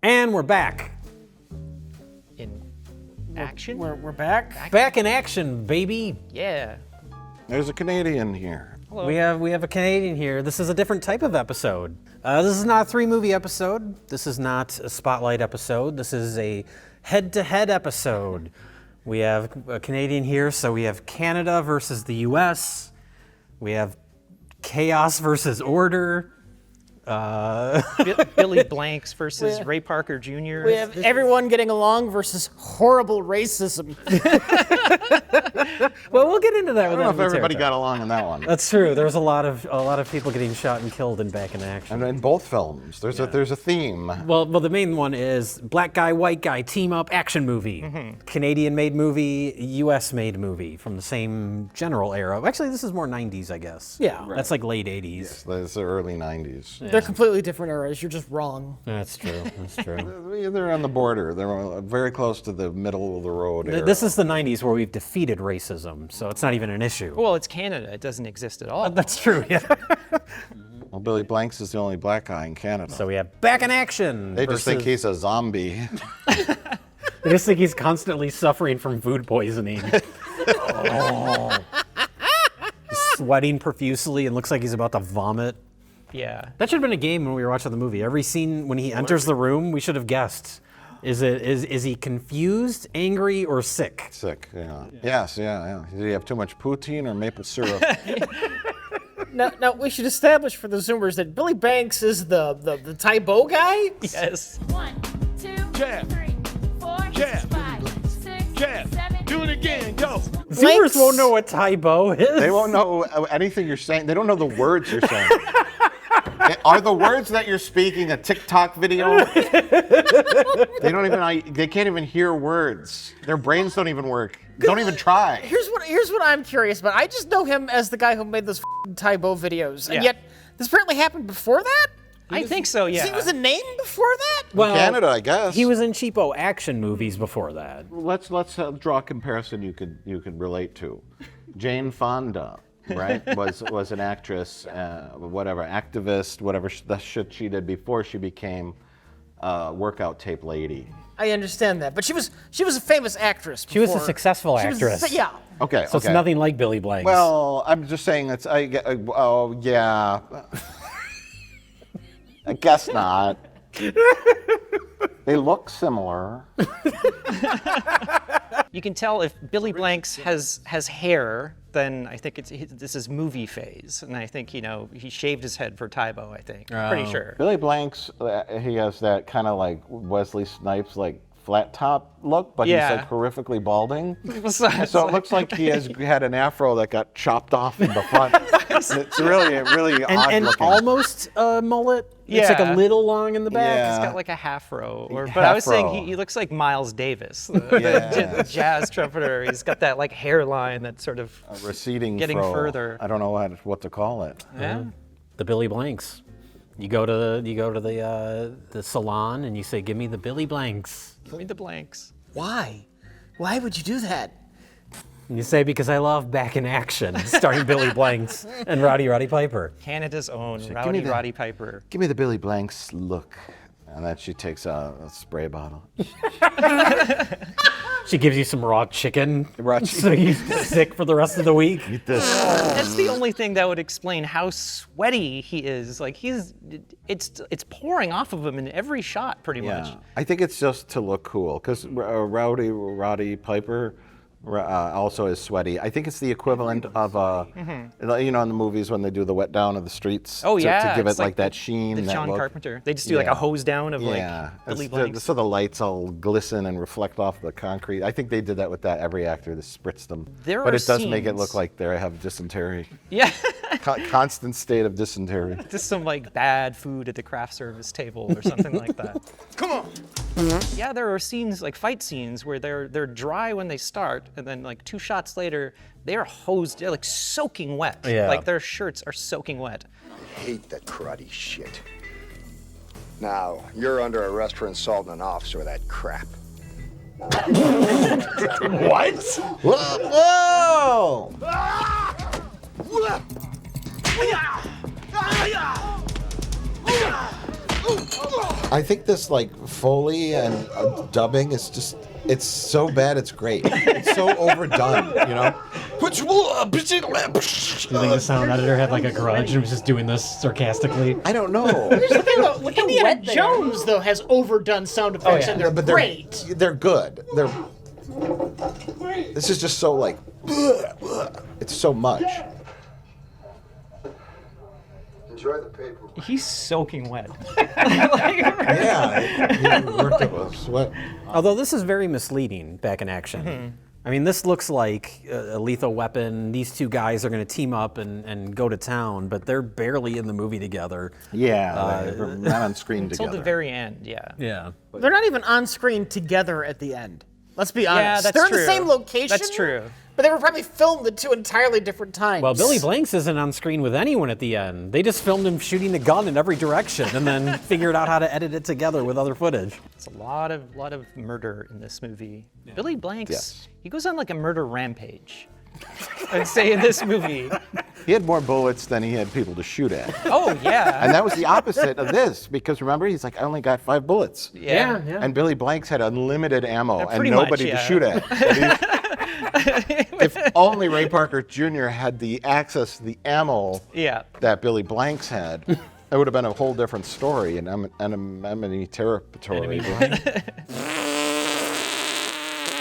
And we're back. In action? We're back. Back in action, baby. Yeah. There's a Canadian here. Hello. We have a Canadian here. This is a different type of episode. This is not a 3-movie episode. This is not a spotlight episode. This is a head-to-head episode. We have a Canadian here, so we have Canada versus the U.S. We have chaos versus order. Billy Blanks versus Ray Parker Jr. We have everyone getting along versus horrible racism. Well, we'll get into that. I don't know if everybody got along in that one. That's true. There's a lot of people getting shot and killed in Back in Action. And in both films, there's a theme. Well, the main one is black guy, white guy, team up, action movie. Mm-hmm. Canadian-made movie, U.S.-made movie from the same general era. Actually, this is more 90s, I guess. Yeah. Right. That's like late 80s. It's the early 90s. They're completely different eras. You're just wrong. That's true. That's true. They're on the border. They're very close to the middle of the road era. This is the 90s where we've defeated racism, so it's not even an issue. Well, it's Canada. It doesn't exist at all. That's true, yeah. Well, Billy Blanks is the only black guy in Canada. So we have Back in Action. They just think he's a zombie. They just think he's constantly suffering from food poisoning. Oh. Sweating profusely and looks like he's about to vomit. Yeah. That should have been a game when we were watching the movie. Every scene when he enters the room, we should have guessed. Is he confused, angry, or sick? Sick, yeah. Yes, yeah. Did he have too much poutine or maple syrup? Now we should establish for the Zoomers that Billy Banks is the Tybo guy. Yes. 1, 2, Jab. 3, 4, Jab. 5, 6, Jab. 7, Do it again. Go. Zoomers won't know what Tybo is. They won't know anything you're saying. They don't know the words you're saying. Are the words that you're speaking a TikTok video? They don't even. They can't even hear words. Their brains don't even work. Don't even try. Here's what I'm curious about. I just know him as the guy who made those Tybo videos, Yeah. and yet this apparently happened before that. I think so, yeah. He was a name before that. Well, Canada, I guess. He was in cheapo action movies before that. Let's draw a comparison you could relate to. Jane Fonda, right, was an actress, whatever, activist, whatever the shit she did before she became workout tape lady. I understand that, but she was a famous actress. She was a before. successful She was- actress. yeah. Okay. So it's nothing like Billy Blanks. Well, I'm just saying that's. Oh yeah. I guess not. They look similar. You can tell if Billy Blanks has hair, then I think this is movie phase, and I think he shaved his head for Tybo. I think pretty sure. Billy Blanks, he has that kind of like Wesley Snipes, like flat top look, but Yeah. he's like horrifically balding. So So it looks like he had an afro that got chopped off in the front. It's really odd and looking. almost a mullet. It's like a Yeah. little long in the back. Yeah. He's got like a half-row. But I was saying Half-row. he looks like Miles Davis, the jazz trumpeter. He's got that like hairline that's sort of receding getting fro. further. I don't know what to call it. Yeah. The Billy Blanks. You go to the salon and you say, "Give me the Billy Blanks." Give me the blanks. Why? Why would you do that? And you say, "Because I love Back in Action," starring Billy Blanks and Roddy Piper. Canada's own me Rowdy that. Roddy Piper. Give me the Billy Blanks look. And then she takes a spray bottle. She gives you some raw chicken, Raw so you're sick for the rest of the week. Eat this. That's the only thing that would explain how sweaty he is. Like it's pouring off of him in every shot, pretty much. Yeah, I think it's just to look cool because Roddy Piper also is sweaty. I think it's the equivalent of in the movies when they do the wet down of the streets. Oh yeah, to give it it's like that sheen. The that John look. Carpenter. They just do like a hose down of like Billy Blanks. So the lights all glisten and reflect off the concrete. I think they did that with every actor that spritz them. There but are it does make it scenes- look like they have dysentery. Yeah. Constant state of dysentery. Just some like bad food at the craft service table or something like that. Come on. Yeah, there are scenes like fight scenes where they're dry when they start, and then like 2 shots later, they're hosed, they're like soaking wet. Yeah. Like their shirts are soaking wet. Hate that karate shit. Now, you're under arrest for insulting an officer with that crap. What? Whoa! I think this like Foley and dubbing is just, it's so bad it's great. It's so overdone, you know? Do you think the sound editor had like a grudge and was just doing this sarcastically? I don't know. Here's the thing, though. Indiana Jones, though, has overdone sound effects, and they're but great. They're good. This is just so like, it's so much. Enjoy the paper. He's soaking wet. Yeah, he worked up a sweat. Although this is very misleading back in action. I mean, this looks like a Lethal Weapon. These two guys are going to team up and go to town, but they're barely in the movie together. Yeah, they're not on screen Until together. the very end, yeah. Yeah. They're not even on screen together at the end. Let's be honest. Yeah, that's They're in true. the same location. That's true. But they were probably filmed at two entirely different times. Well, Billy Blanks isn't on screen with anyone at the end. They just filmed him shooting a gun in every direction and then figured out how to edit it together with other footage. It's a lot of murder in this movie. Billy Blanks, he goes on like a murder rampage. I'd say in this movie. He had more bullets than he had people to shoot at. Oh yeah. And that was the opposite of this, because remember, he's like, I only got 5 bullets. Yeah. And Billy Blanks had unlimited ammo and pretty much, nobody to yeah. shoot at. If only Ray Parker Jr. had the access to the ammo Yeah. that Billy Blanks had, it would have been a whole different story in enemy territory.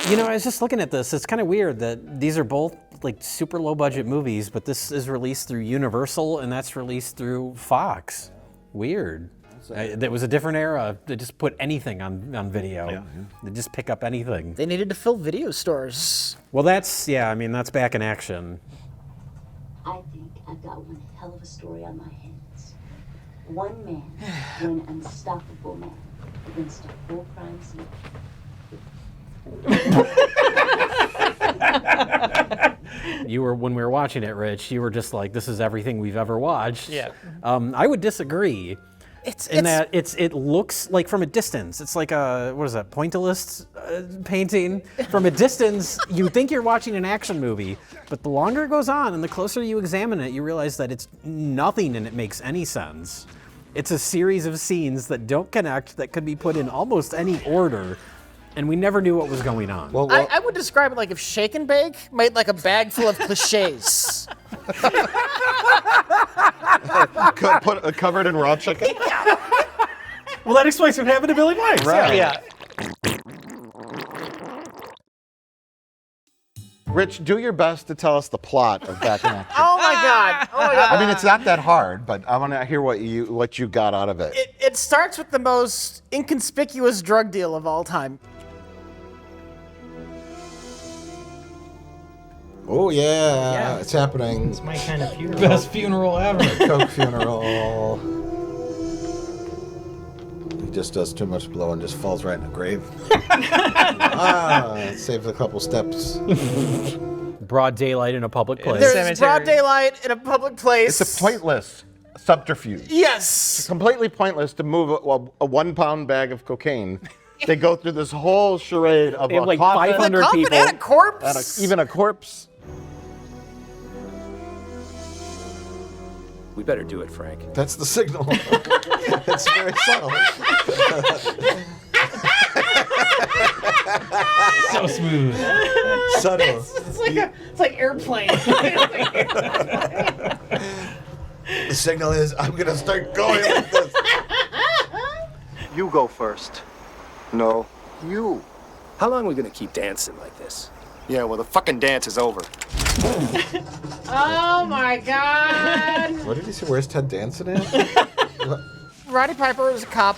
You know, I was just looking at this. It's kind of weird that these are both like super low budget movies, but this is released through Universal and that's released through Fox. Weird. That was a different era. They just put anything on video. They just pick up anything. They needed to fill video stores. Well, that's that's back in action. I think I've got one hell of a story on my hands. One man, one unstoppable man against a full crime scene. When we were watching it, Rich, you were just like, this is everything we've ever watched. Yeah. I would disagree. That it looks like from a distance, it's like a, what is that, pointillist painting? From a distance, you think you're watching an action movie, but the longer it goes on and the closer you examine it, you realize that it's nothing and it makes any sense. It's a series of scenes that don't connect, that could be put in almost any order, and we never knew what was going on. Well, I would describe it like if Shake and Bake made like a bag full of cliches. Covered in raw chicken? Well, that explains what happened to Billy Blanks. Right. Yeah. Rich, do your best to tell us the plot of Back in Action. Oh my God! Oh my God! I mean, it's not that hard, but I want to hear what you got out of it. It starts with the most inconspicuous drug deal of all time. oh yeah, it's happening. It's my kind of funeral. Best funeral ever. Coke funeral. He just does too much blow and just falls right in the grave. Saves a couple steps. Broad daylight in a public place. There's Cemetery. broad daylight in a public place. It's a pointless subterfuge. Yes. Completely pointless to move a 1 pound bag of cocaine. They go through this whole charade of They have a like coffin 500 Coffin people. and a corpse. and even a corpse. We better do it, Frank. That's the signal. It's very subtle. So smooth. Subtle. It's like airplane. The signal is, I'm gonna start going like this. You go first. No, you. How long are we gonna keep dancing like this? Yeah, well, the fucking dance is over. Oh my God! What did he say? Where's Ted Danson at? Roddy Piper is a cop,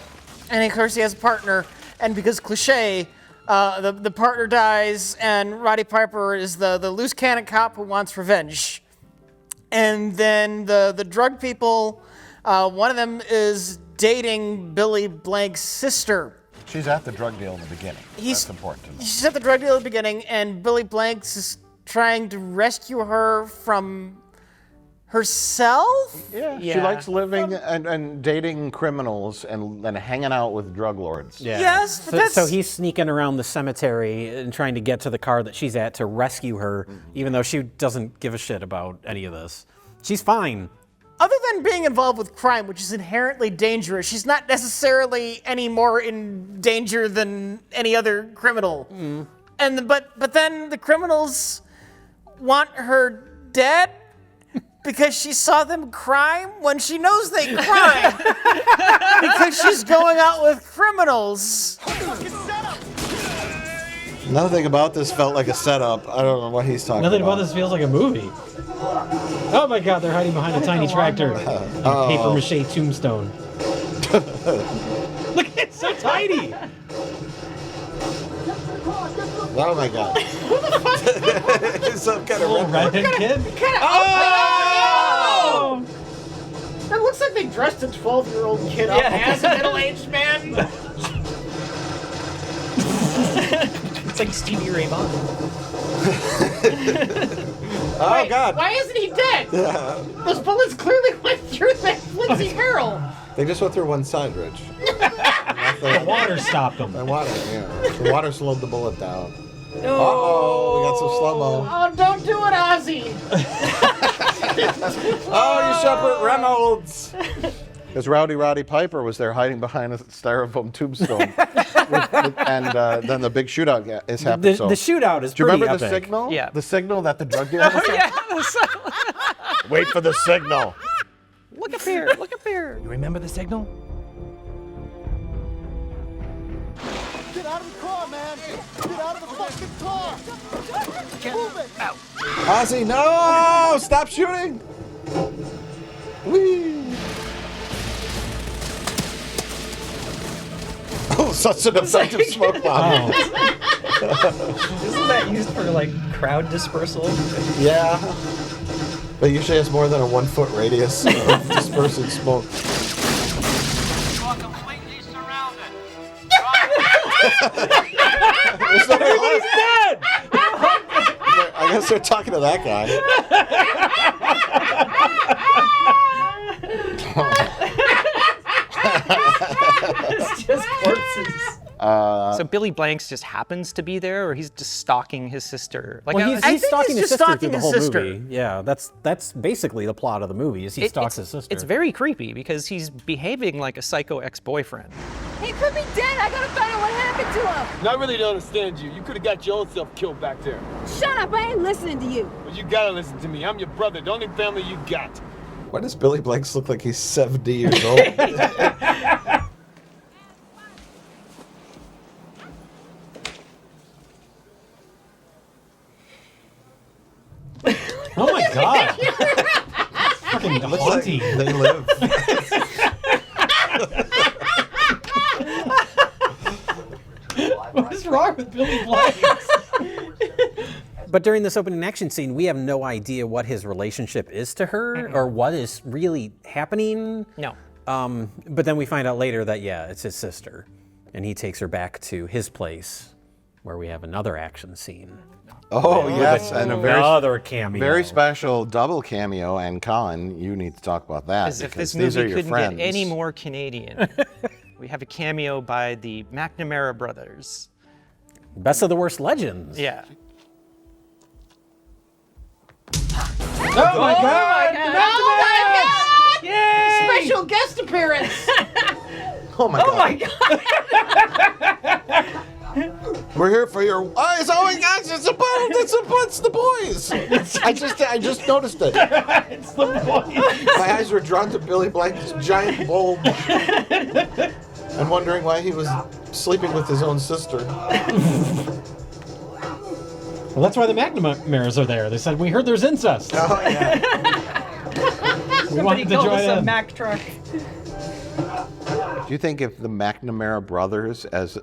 and of course he has a partner. And because cliche, the partner dies, and Roddy Piper is the loose cannon cop who wants revenge. And then the drug people, one of them is dating Billy Blank's sister. She's at the drug deal in the beginning. That's important to know. She's at the drug deal at the beginning, and Billy Blanks is trying to rescue her from herself? Yeah. She Yeah. likes living and dating criminals and hanging out with drug lords. Yeah. Yes, but that's... So he's sneaking around the cemetery and trying to get to the car that she's at to rescue her, even though she doesn't give a shit about any of this. She's fine. other than being involved with crime, which is inherently dangerous, she's not necessarily any more in danger than any other criminal. But then the criminals want her dead because she saw them crime when she knows they crime because she's going out with criminals. Nothing about this felt like a setup. I don't know what he's talking Nothing about. about this feels like a movie. Oh my God, they're hiding behind a tiny tractor. Paper mache tombstone. Look, it's so tiny. Oh my God. It's some kind of Little redhead kid. Oh! That looks like they dressed a 12-year-old kid up as a middle-aged man. It's like Stevie Ray Vaughan. Oh God. Why isn't he dead? Those bullets clearly went through that flimsy barrel. They just went through one side, Rich. The water stopped them. The water, yeah. The water slowed the bullet down. Uh-oh, we got some slow-mo. Oh, don't do it, Ozzy. Oh, you Shepard Reynolds. Because Roddy Pipper was there hiding behind a styrofoam tombstone. And then the big shootout is The happening. shootout is Do you pretty remember epic. the signal? Yeah. The signal that the drug dealer was Wait for the signal. Look up here. Look up here. You remember the signal? Get out of the car, man! Get out of the fucking car! Move it! Ozzy, no! Stop shooting! Whee! Oh, such an effective smoke bomb. Isn't that used for like crowd dispersal? Yeah. But usually has more than a 1 foot radius of dispersing smoke. You're completely surrounded. He's dead! I guess they're talking to that guy. It's just corpses. So Billy Blanks just happens to be there, or he's just stalking his sister. Like, Well, I he's think stalking he's his just sister stalking through the his whole sister. movie. Yeah, that's basically the plot of the movie. Is he stalks his sister? It's very creepy because he's behaving like a psycho ex-boyfriend. He could be dead. I gotta find out what happened to him. No, I really don't understand you. You could have got your own self killed back there. Shut up. I ain't listening to you. But you gotta listen to me. I'm your brother, the only family you got. Why does Billy Blanks look like he's 70 years old? Oh my God! Fucking Looks like haunting. they live. What is wrong with Billy Blanks? But during this opening action scene, we have no idea what his relationship is to her or what is really happening. No. But then we find out later that, yeah, it's his sister. And he takes her back to his place where we have another action scene. Oh, yes, and a Another cameo. very special double cameo. And Colin, you need to talk about that. As if because this these are movie your couldn't friends. get any more Canadian. We have a cameo by the McNamara brothers. Best of the Worst Legends. Yeah. Oh my God! Oh my God! Yay! Special guest appearance. Oh my God. We're here for your eyes. Oh my gosh, it's the boys. I just noticed it. It's the boys. My eyes were drawn to Billy Blank's giant bulb. And wondering why he was sleeping with his own sister. Well, that's why the McNamaras are there. They said, we heard there's incest. Oh yeah. We wanted to join in. Mack truck. Do you think if the McNamara brothers, as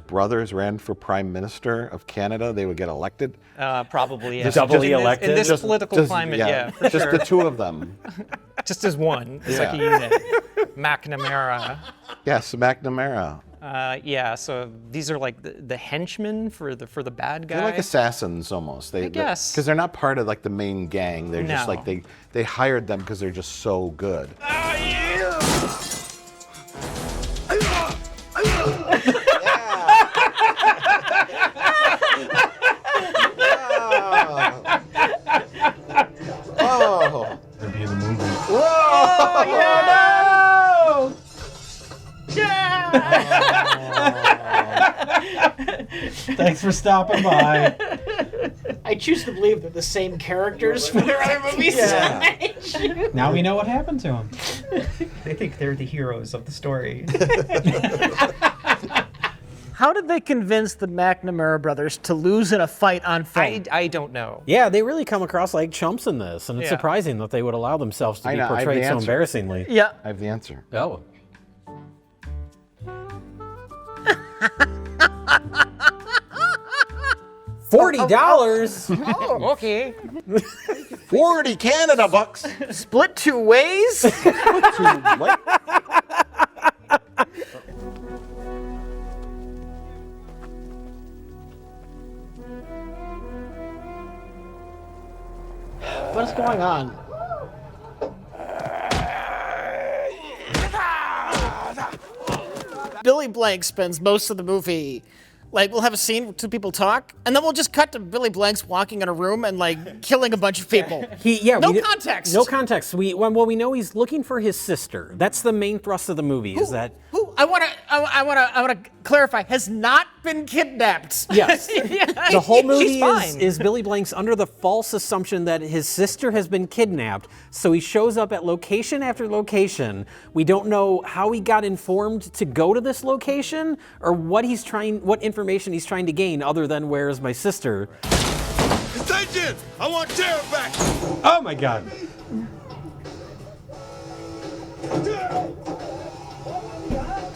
brothers, ran for Prime Minister of Canada, they would get elected? Probably, yeah. Just doubly elected? In this Just- political just- climate, yeah, for just sure. the two of them. Just as one. It's like a unit. McNamara. Yes, McNamara. Yeah, so these are like the henchmen for the bad guy. They're like assassins almost. I guess. Because they're not part of like the main gang. They're just No. like they hired them because they're just so good. Oh. Review the movie. Thanks for stopping by. I choose to believe they're the same characters from their other movies. Yeah. Now we know what happened to him. They think they're the heroes of the story. How did they convince the McNamara brothers to lose in a fight on film? I don't know. Yeah, they really come across like chumps in this, and it's Yeah. surprising that they would allow themselves to I be know, I have the portrayed so answer. embarrassingly. Yeah. I have the answer. Oh. $40. Oh, okay. 40 Canada bucks. Split 2 ways? What? What's going on? Billy Blank spends most of the movie, like, we'll have a scene where two people talk, and then we'll just cut to Billy Blank's walking in a room and, like, killing a bunch of people. No context. No context. We know he's looking for his sister. That's the main thrust of the movie. Is that Who I wanna clarify has not been kidnapped. yes? The whole movie fine. is Billy Blank's under the false assumption that his sister has been kidnapped. So he shows up at location after location. We don't know how he got informed to go to this location or what information he's trying to gain other than where is my sister. Attention! I want Tara back! Oh my God.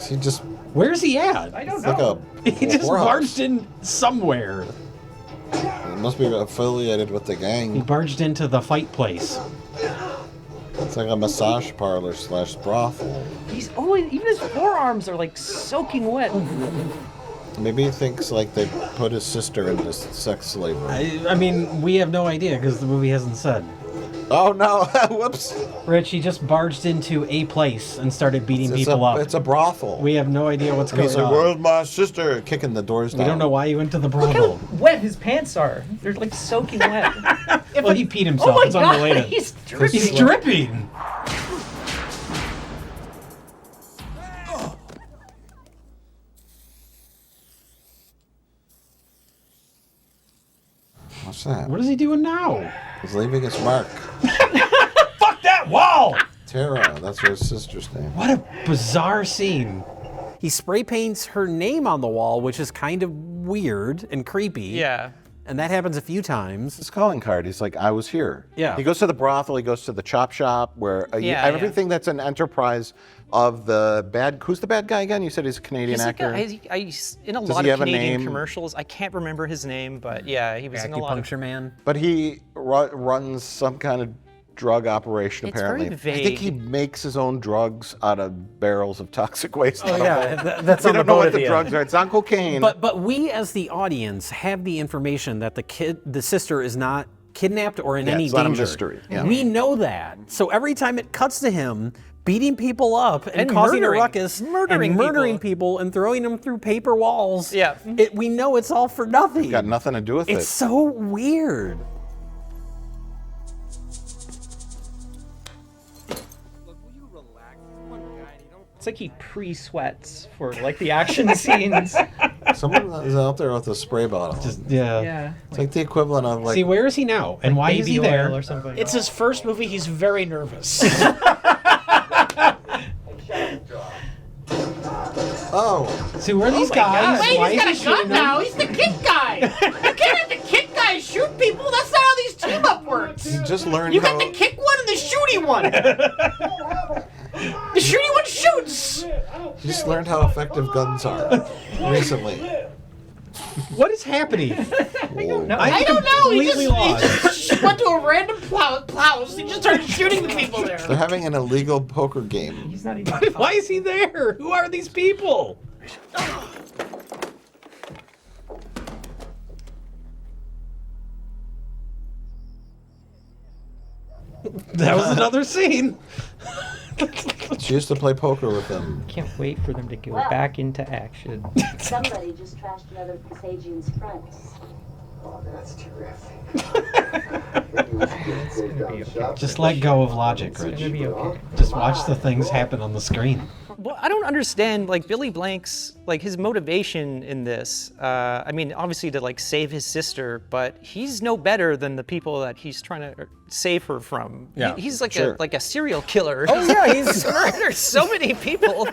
He just Where's he at? I don't like know. a He just whorehouse. barged in somewhere. It must be affiliated with the He gang. barged into the fight place. It's like a massage parlor / brothel. He's always, even his forearms are like soaking wet. Maybe he thinks like they put his sister into sex slavery. I mean, we have no idea because the movie hasn't said. Oh no! Whoops! Rich, he just barged into a place and started beating people up. It's a brothel. We have no idea what's And going he's like, on. "Where's my sister?" Kicking the doors down. We don't know why he went to the Look brothel. how wet his pants are. They're like soaking wet. Well, he peed himself. Oh my It's God, unrelated. he's dripping. He's dripping. What's that? What is he doing now? He's leaving his mark. Fuck that wall! Tara, that's her sister's name. What a bizarre scene. He spray paints her name on the wall, which is kind of weird and creepy. Yeah. And that happens a few times. His calling card. He's like, I was here. Yeah. He goes to the brothel. He goes to the chop shop where everything that's an enterprise of the bad. Who's the bad guy again? You said he's a Canadian actor. He's in a Does lot he of have a Canadian name? commercials. I can't remember his name, but yeah, he was in a lot of. Acupuncture man. But he runs some kind of drug operation. It's apparently, very I think he vague. makes his own drugs out of barrels of toxic waste. Oh yeah, that's We on the don't know boat what at the the drugs end. are. It's on cocaine. But we as the audience have the information that the sister is not kidnapped or in any it's danger. not a mystery. Yeah. We know that. So every time it cuts to him beating people up and, And causing murdering- a ruckus murdering and murdering people. people and throwing them through paper walls. Yeah. We know it's all for nothing. Got nothing to do with It's it. so weird. It's like he pre-sweats for like the action scenes. Someone is out there with a spray bottle. Yeah. Yeah. It's like the equivalent of like. See, where is he now? And why is he Baby there? oil or something. It's his first movie. He's very nervous. Oh, See, where are these guys? Wait, Why he's got is a he gun shooting now. them? He's the kick guy. You can't have the kick guy shoot people. That's not how these team up works. he just learned You how. got the kick one and the shooty one. The shooty one shoots. He just learned how effective guns are recently. What is happening? I don't know. He completely lost. just went to a random plows. He just started shooting the people there. They're having an illegal poker game. He's not even. Why is he there? Who are these people? That was another scene. She used to play poker with them. Can't wait for them to go back into action. Somebody just trashed another of Kasajian's fronts. Oh, that's terrific. Just let go of logic, It's Rich. gonna be okay. Just watch the things happen on the screen. Well, I don't understand, like, Billy Blank's, like, his motivation in this. I mean, obviously to, like, save his sister, but he's no better than the people that he's trying to save her from. Yeah, He's like sure. a serial killer. Oh yeah, he's murdered so many people.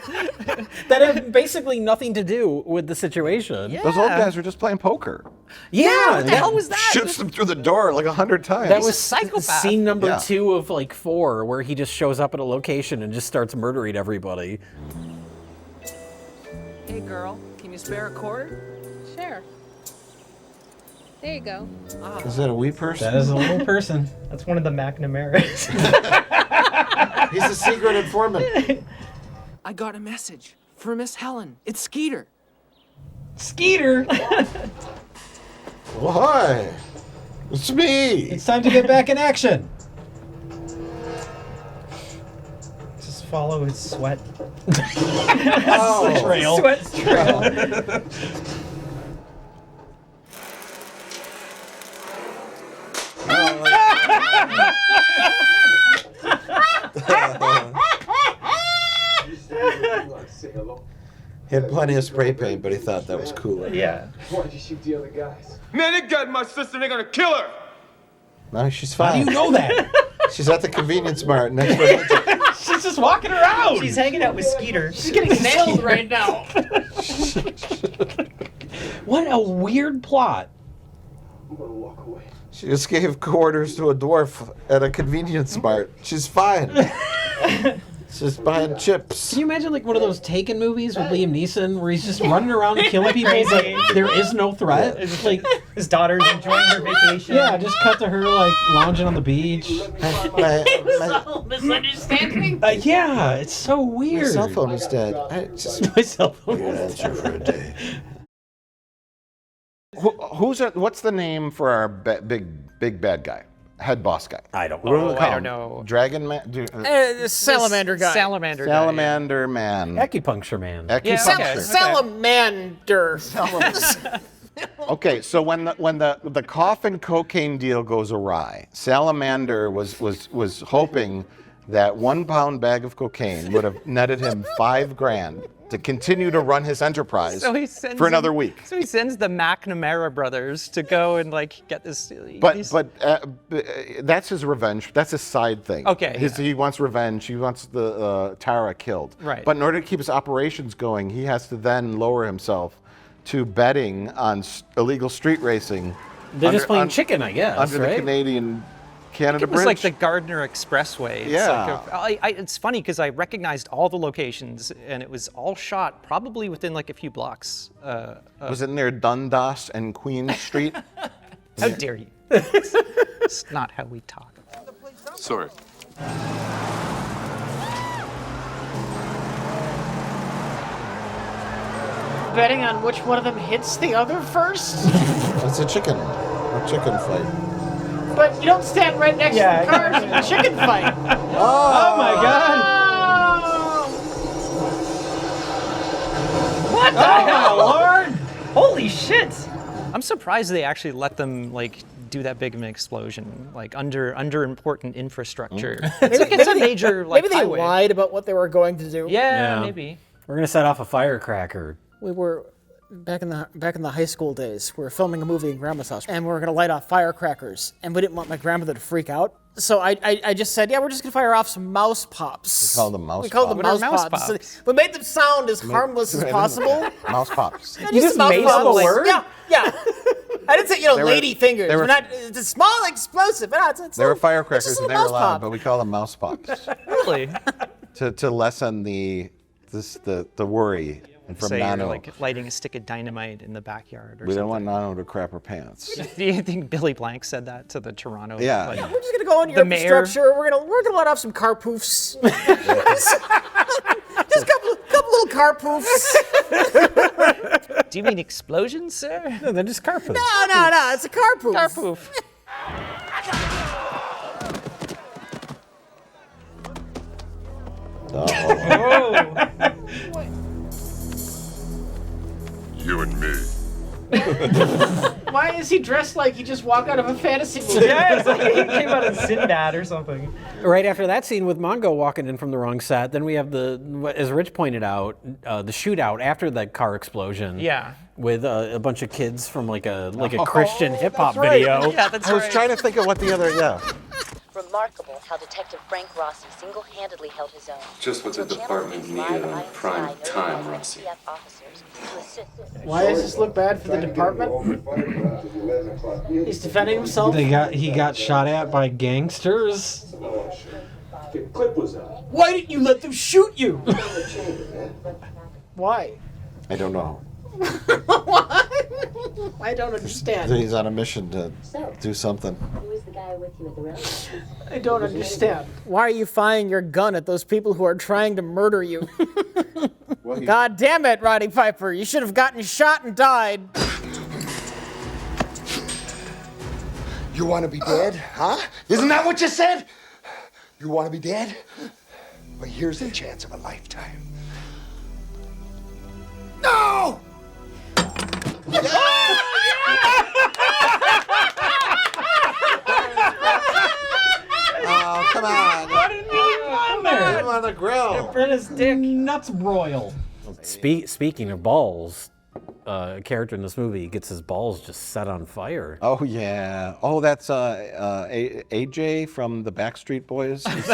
that have basically nothing to do with the situation. Yeah. Those old guys were just playing poker. Yeah, What the hell was that? Shoots them through the door like 100 times. that He's was a psychopath. scene number Yeah. 2 of like 4, where he just shows up at a location and just starts murdering everybody. Hey girl, can you spare a quarter? Sure. There you go. Is that a wee person? That is a little person. That's one of the McNamara's. He's a secret informant. I got a message for Miss Helen. It's Skeeter. Skeeter! Well, hi. It's me. It's time to get back in action. Just follow his sweat. Oh. Trail. Sweat trail. He had plenty of spray paint, but he thought that was cooler. Yeah. Why'd you shoot the other guys? Man, they got my sister. They're gonna kill her. No, she's How do fine. you know that? She's at the convenience mart next to She's just walking around. She's hanging out with Skeeter. She's getting nailed right now. What a weird plot. I'm gonna walk away. She just gave quarters to a dwarf at a convenience mart. She's fine. She's buying chips. Can you imagine like one of those Taken movies with Liam Neeson where he's just running around killing people, but there is no threat? Like His daughter's enjoying her vacation. yeah, just cut to her like lounging on the beach. Misunderstanding? Yeah, it's so My weird. cell phone is dead. I just My cell phone. answer for a day. What's the name for our big bad guy? Head boss guy. I don't What do we Oh, call I don't him? know. Dragon Man? The salamander guy. Salamander. Salamander Man. Acupuncture man. Acupuncture. Salamander. Okay, so when the coffin cocaine deal goes awry, Salamander was hoping that 1 pound bag of cocaine would have netted him $5,000 to continue to run his enterprise for another week. So he sends the McNamara brothers to go and like get this. But that's his revenge. That's his side thing. Okay, He wants revenge. He wants the Tara killed. Right. But in order to keep his operations going, he has to then lower himself to betting on illegal street racing. They're just playing chicken, I guess, Under right? the Canada It was Bridge. like the Gardner Expressway. It's Yeah. like it's funny because I recognized all the locations and it was all shot probably within like a few blocks. Was it near Dundas and Queen Street? How dare you? It's not how we talk. Sorry. Betting on which one of them hits the other first? It's a chicken fight. But you don't stand right next to the cars in a chicken fight. Oh my god! What the hell, Lord? Holy shit! I'm surprised they actually let them like do that big of an explosion, like under important infrastructure. It's a major like Maybe they highway. lied about what they were going to do. Yeah, maybe. We're gonna set off a firecracker. We were back in the high school days. We were filming a movie in Grandma's house, and we were gonna light off firecrackers, and we didn't want my grandmother to freak out. So I just said, yeah, we're just gonna fire off some mouse pops. We call them mouse We called them pops. mouse pops. So we made them sound as harmless as possible. Mouse pops. Yeah, You just made up a word? Yeah. I didn't say, They were- lady fingers. they were- We're not. It's a small explosive. No, it's They were it's firecrackers just a and they were mouse loud, pop. but we call them mouse pops Really? to lessen the worry and from Say you're Nano. like lighting a stick of dynamite in the backyard or We don't something. want Nano to crap her pants. Do you think Billy Blank said that to the Toronto? Yeah. like- We're just gonna go into The your mayor? infrastructure. We're gonna let off some car poofs. Just a couple little car poofs. Do you mean explosions, sir? No, they're just carpets. No, it's a car poof. Car poof. You and me. Why Why is he dressed like he just walked out of a fantasy movie? Yeah, it's like he came out of Sinbad or something. Right after that scene with Mongo walking in from the wrong set, then we have as Rich pointed out, the shootout after the car explosion. Yeah. With a bunch of kids from like a Christian hip hop video. Yeah, that's I was trying to think of what the other, Remarkable how Detective Frank Rossi single-handedly held his own. Just what the department needed on prime time, Rossi. Why does this look bad for the department? He's defending himself. He got shot at by gangsters. Why didn't you let them shoot you? Why? I don't know. I don't understand. He's on a mission to do something. Who is the guy with you at the railroad? I don't understand. Why are you firing your gun at those people who are trying to murder you? God damn it, Roddy Piper. You should have gotten shot and died. You want to be dead, huh? Isn't that what you said? You want to be dead? Well, here's the chance of a lifetime. No! Oh, come on. What did he on there? Put him on the grill. Burn his dick. Nuts broil. Speaking of balls, a character in this movie gets his balls just set on fire. Oh yeah. Oh, that's AJ from the Backstreet Boys. He's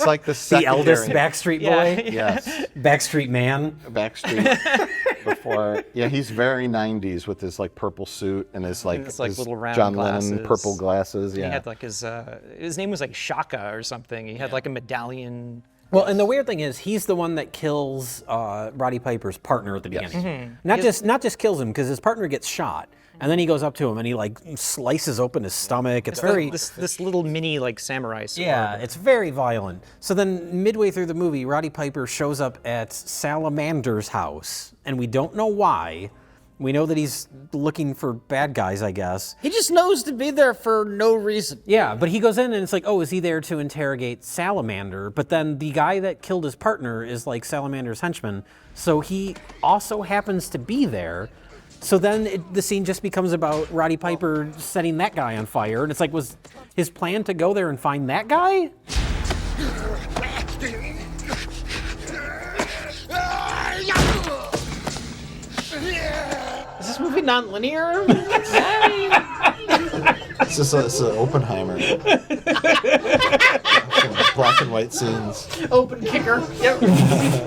like the The eldest Backstreet Boy? Yes. Backstreet Man? Backstreet. Before, yeah, he's very 90s with his like purple suit and his like, It's like his little round John glasses. Lennon purple glasses. He Yeah. had like his name was like Shaka or something. He had like a medallion. Well, and the weird thing is, he's the one that kills Roddy Piper's partner at the beginning. Not just kills him, because his partner gets shot, and then he goes up to him and he like slices open his stomach. It's very this little mini like samurai sword. yeah, it's very violent. So then midway through the movie, Roddy Piper shows up at Salamander's house, and we don't know why. We know that he's looking for bad guys, I guess. He just knows to be there for no reason. Yeah, but he goes in and it's like, oh, is he there to interrogate Salamander? But then the guy that killed his partner is like Salamander's henchman, so he also happens to be there. So then the scene just becomes about Roddy Piper setting that guy on fire, and it's like, was his plan to go there and find that guy? Is this movie non-linear? It's just it's an Oppenheimer. Some black and white scenes. Open kicker. Yep.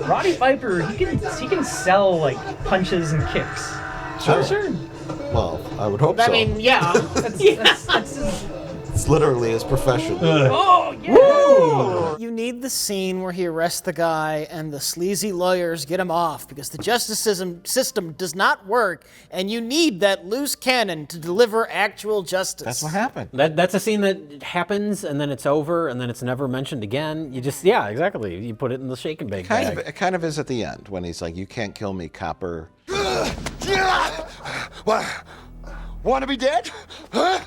Roddy Piper, he can sell like punches and kicks. Sure. Well, I would hope so. I mean, yeah. It's literally his profession. Oh, yeah! You need the scene where he arrests the guy and the sleazy lawyers get him off because the justice system does not work, and you need that loose cannon to deliver actual justice. That's what happened. That's a scene that happens, and then it's over, and then it's never mentioned again. You just, yeah, exactly. You put it in the shake and bake bag. It kind of is at the end when he's like, "You can't kill me, copper." What? Want to be dead? Huh?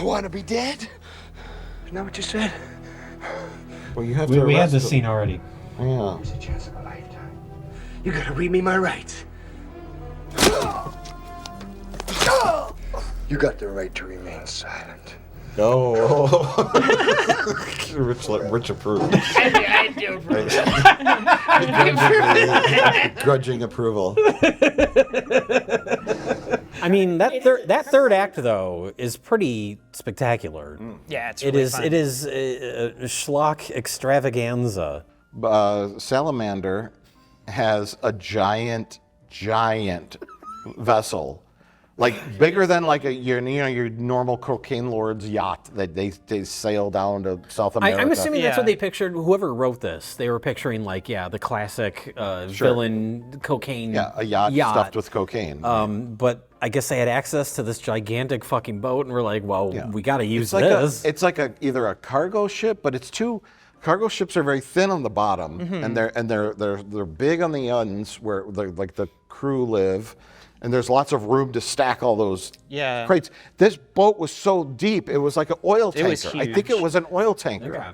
Want to be dead? Isn't that what you said? Well, you have to. We had arrest this him. scene already. Yeah. It's a chance of a lifetime. You gotta read me my rights. You got the right to remain silent. No. Rich approved. I do. Grudging approval. I mean, that third act though is pretty spectacular. Yeah, it's It really is fun. it is a schlock extravaganza. Salamander has a giant vessel, like bigger than like your normal cocaine lord's yacht that they sail down to South America. I'm assuming that's Yeah. what they pictured. Whoever wrote this, they were picturing like the classic villain cocaine a yacht stuffed with cocaine. But I guess they had access to this gigantic fucking boat, and we're like, well, we got to use this. It's like either a cargo ship, but it's two. Cargo ships are very thin on the bottom, and they're big on the ends where like the crew live, and there's lots of room to stack all those crates. This boat was so deep, it was like an oil tanker. was I think it was an oil tanker. Okay.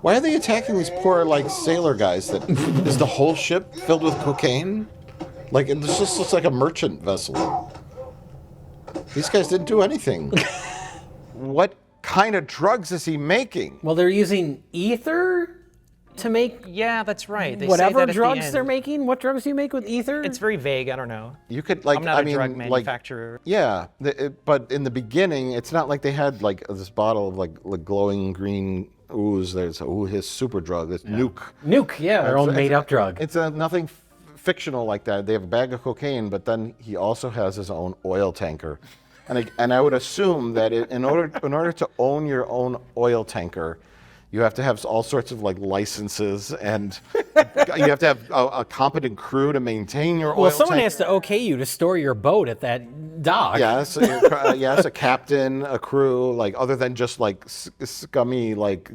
Why are they attacking these poor, like, sailor guys? That is the whole ship filled with cocaine? Like, it just looks like a merchant vessel. These guys didn't do anything. What kind of drugs is he making? Well, they're using ether to make Yeah, that's right. They say whatever that at the drugs end. they're making. What drugs do you make with ether? It's very vague. I don't know. You could, like, I'm not I a mean, drug like, manufacturer. yeah, but in the beginning, it's not like they had, like, this bottle of, like glowing green ooze. There's, his super drug, this nuke. Nuke, yeah, their own made-up drug. It's nothing fictional like that. They have a bag of cocaine, but then he also has his own oil tanker. And I would assume that in order to own your own oil tanker, you have to have all sorts of like licenses, and you have to have a competent crew to maintain your oil Well, someone tank. has to okay you to store your boat at that dock. Yes, yes, a captain, a crew, like other than just like scummy like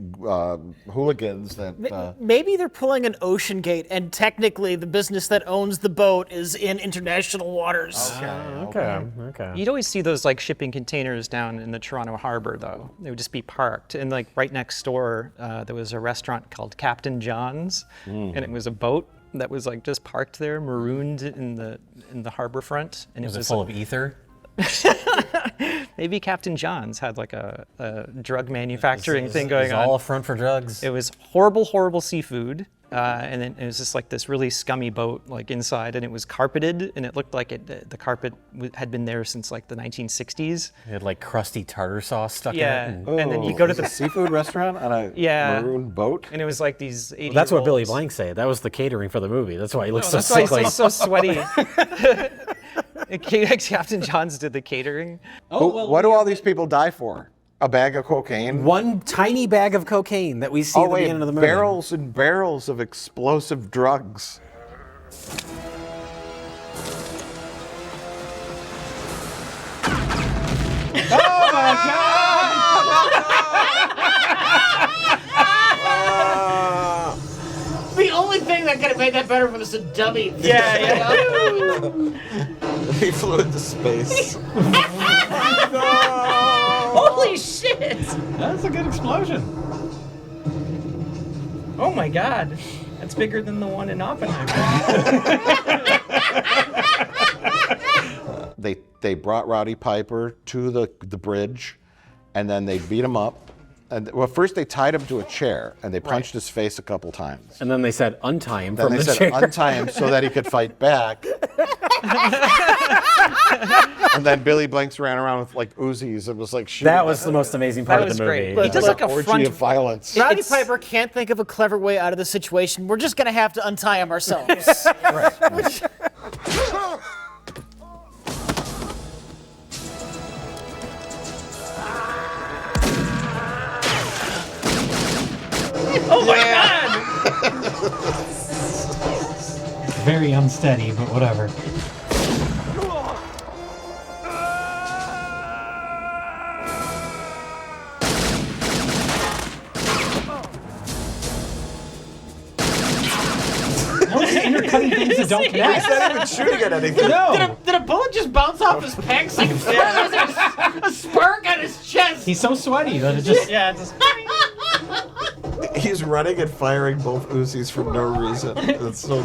hooligans that. Maybe they're pulling an ocean gate, and technically the business that owns the boat is in international waters. Okay. You'd always see those like shipping containers down in the Toronto harbor, though. They would just be parked, and like right next door, there was a restaurant called Captain John's, and it was a boat that was like just parked there, marooned in the harbor front, and Was it it was full like, of ether? Maybe Captain John's had like a drug manufacturing thing going It's on. all a front for drugs. It was horrible seafood. And then it was just like this really scummy boat like inside, and it was carpeted, and it looked like the carpet had been there since like the 1960s. It had like crusty tartar sauce stuck Yeah, in it. and then you go to the seafood restaurant on a maroon boat. And it was like these 80 That's what Billy Blank said. That was the catering for the movie. That's why he looks so That's why sickly. he's so sweaty. Captain John's did the catering. What do all these people die for? A bag of cocaine? One tiny bag of cocaine that we see at the beginning of the movie. Barrels and barrels of explosive drugs. Oh my God! The only thing that could have made that better was a dummy. Yeah. He flew into space. Holy shit! That's a good explosion. Oh my God. That's bigger than the one in Oppenheimer. They brought Roddy Piper to the bridge, and then they beat him up. And well, first they tied him to a chair, and they punched his face a couple times. And then they said, untie him Then from they the said chair. untie him so that he could fight back. And then Billy Blanks ran around with like Uzis and was like shooting. That was the most amazing part of the movie. He does like a orgy of violence. Roddy Piper can't think of a clever way out of the situation. We're just gonna have to untie him ourselves. Oh my God! Very unsteady, but whatever. Intercutting things that don't connect. He's not even shooting at anything. No. Did a bullet just bounce off his pecs like a spark on his chest? He's so sweaty that it just... Yeah, just... He's running and firing both Uzis for no reason. That's so.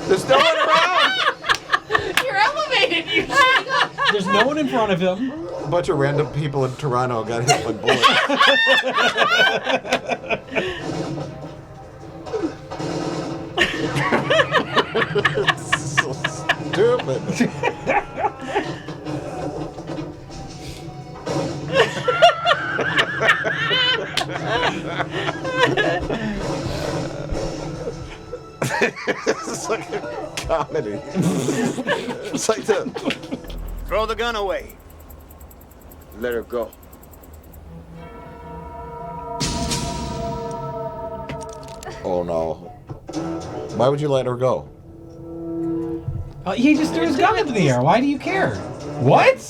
There's no one around. You're elevated. There's no one in front of him. A bunch of random people in Toronto got hit by bullets. It's so stupid. This is like a comedy. It's like the. Throw the gun away. Let her go. Oh no. Why would you let her go? He just threw his gun into the air. Why do you care? What?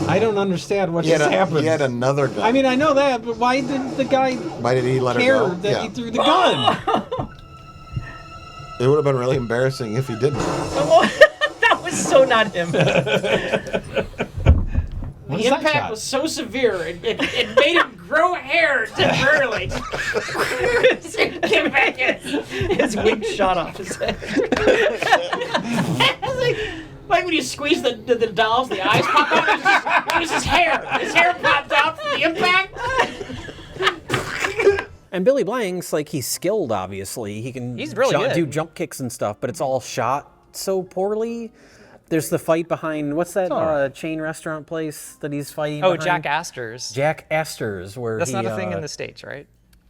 I don't understand what just happened. He had another gun. I mean, I know that, but why did the guy Why did he let her care go? that he threw the gun? It would have been really embarrassing if he didn't. That was so not him. The impact was so severe, it made him grow hair temporarily. Came back in. His wig shot off his head. Like when you squeeze the dolls, the eyes pop out. It was his hair. His hair popped out from the impact. And Billy Blank's like he's skilled. Obviously, he can He's really good. do jump kicks and stuff, but it's all shot so poorly. There's the fight behind what's that chain restaurant place that he's fighting? Oh, behind? Jack Astor's. Jack Astor's, where That's he, not a thing in the States, right?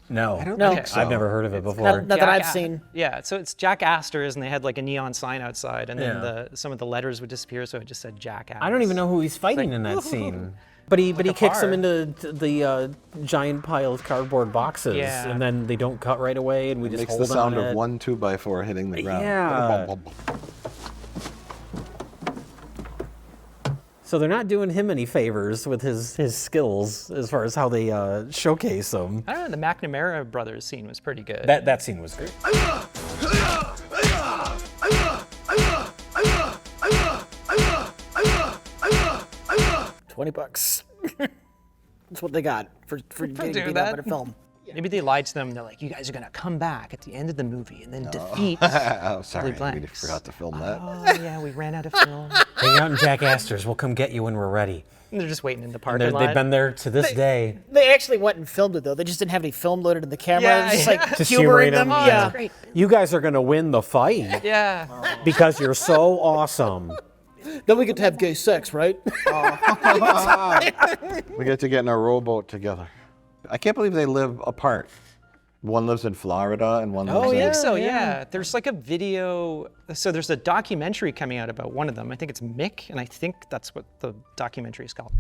No, I don't think I've never heard of it before. Not that I've seen. Yeah, so it's Jack Astor's, and they had like a neon sign outside, and then Yeah. some of the letters would disappear, so it just said Jack Astor's. I don't even know who he's fighting in that scene. But he kicks him into the giant pile of cardboard boxes, Yeah. and then they don't cut right away, and we just Makes hold the sound on of it. 1 2x4 hitting the ground. Yeah. So they're not doing him any favors with his skills as far as how they showcase him. I don't know, the McNamara brothers scene was pretty good. That scene was great. $20. That's what they got for getting doing beat that. up in a film. Maybe they lied to them. They're like, you guys are going to come back at the end of the movie and then defeat Oh, sorry, Billy we Blanks. forgot to film that. Oh, yeah, we ran out of film. Hang out in Jack Astor's. We'll come get you when we're ready. And they're just waiting in the And parking lot. they've been there to this day. They actually went and filmed it though. They just didn't have any film loaded in the camera. Yeah, It was just yeah. like Just humoring humoring them. them, Yeah. Great. You guys are gonna win the fight Yeah. because you're so awesome. Then we get to have gay sex, right? We get to get in a rowboat together. I can't believe they live apart. One lives in Florida and one lives I in... think so, yeah. There's like a video. So there's a documentary coming out about one of them. I think it's Mick, and I think that's what the documentary is called.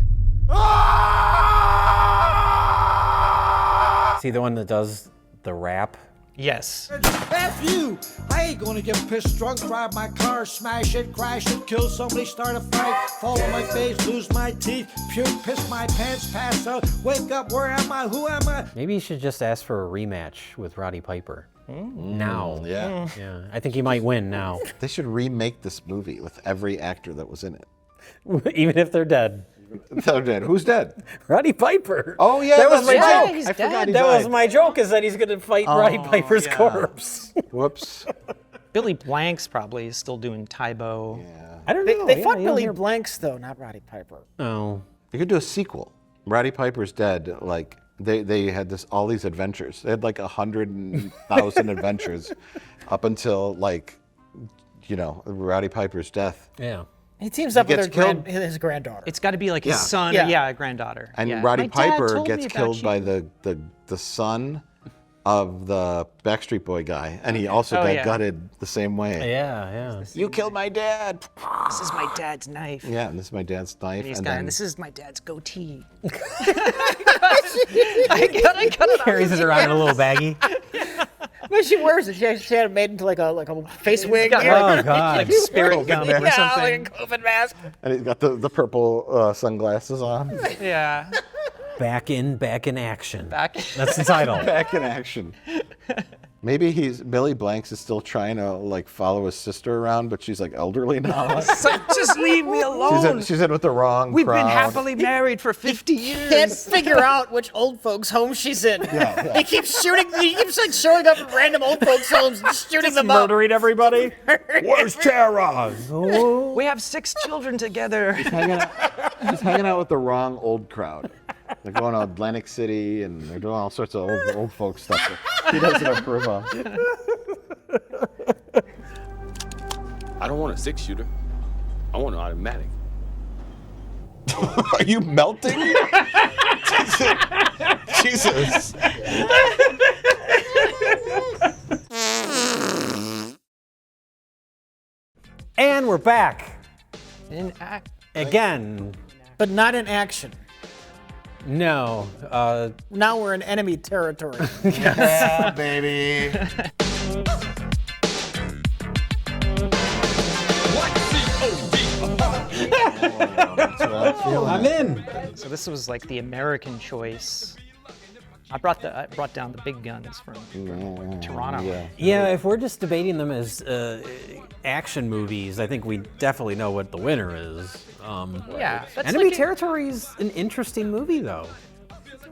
See the one that does the rap? Yes. F you! I ain't gonna get pissed drunk, drive my car, smash it, crash it, kill somebody, start a fight, fall on my face, lose my teeth, puke, piss my pants, pass out, wake up, where am I, who am I? Maybe you should just ask for a rematch with Roddy Piper. Now. Yeah. Yeah, I think he might win now. They should remake this movie with every actor that was in it. Even if they're dead. So dead. Who's dead? Roddy Piper. Oh, yeah, that was my that's right. joke. He's I forgot he That was died. my joke, is that he's gonna fight Roddy Piper's corpse. Whoops. Billy Blanks probably is still doing Tybo. I don't They, know. they yeah, fought you don't Billy hear- Blanks though, not Roddy Piper. Oh. You could do a sequel. Roddy Piper's dead. Like they had all these adventures. They had like 100,000 adventures up until Roddy Piper's death. Yeah. He teams up with gets his granddaughter. It's got to be like his Yeah. son, Yeah. granddaughter. And yeah. Roddy My dad Piper told me gets about killed you. by the son of the Backstreet Boy guy, and he also Oh, got yeah. gutted the same way. Yeah. You killed my dad. This is my dad's knife. Yeah, and this is my dad's knife. And he's And got, then this is my dad's goatee. I got it Carries it around in a little baggie. But she wears it. She had it made into like a face wig. got Yeah. Oh, God. like spirit gum or Yeah, something. like a COVID mask. and he's got the purple sunglasses on. Yeah. Back in action. Back. That's the title. Back in action. Maybe Billy Blanks is still trying to follow his sister around, but she's elderly now. Just leave me alone. she's in with the wrong We've crowd. been happily married for 50 years. Can't figure out which old folks' home she's in. Yeah. He keeps shooting. He keeps showing up at random old folks' homes, and shooting them up. Murdering everybody. Where's Tara? We have 6 children together. She's hanging out with the wrong old crowd. They're going to Atlantic City and they're doing all sorts of old folk stuff that he doesn't approve of. I don't want a 6-shooter. I want an automatic. Are you melting? Jesus. And we're back. In act. Again. But not in action. No. Now we're in enemy territory. Yeah, baby. I'm in. So this was like the American choice. I brought down the big guns from Toronto. Yeah, if we're just debating them as action movies, I think we definitely know what the winner is. Yeah, that's Enemy like Territory is an interesting movie, though.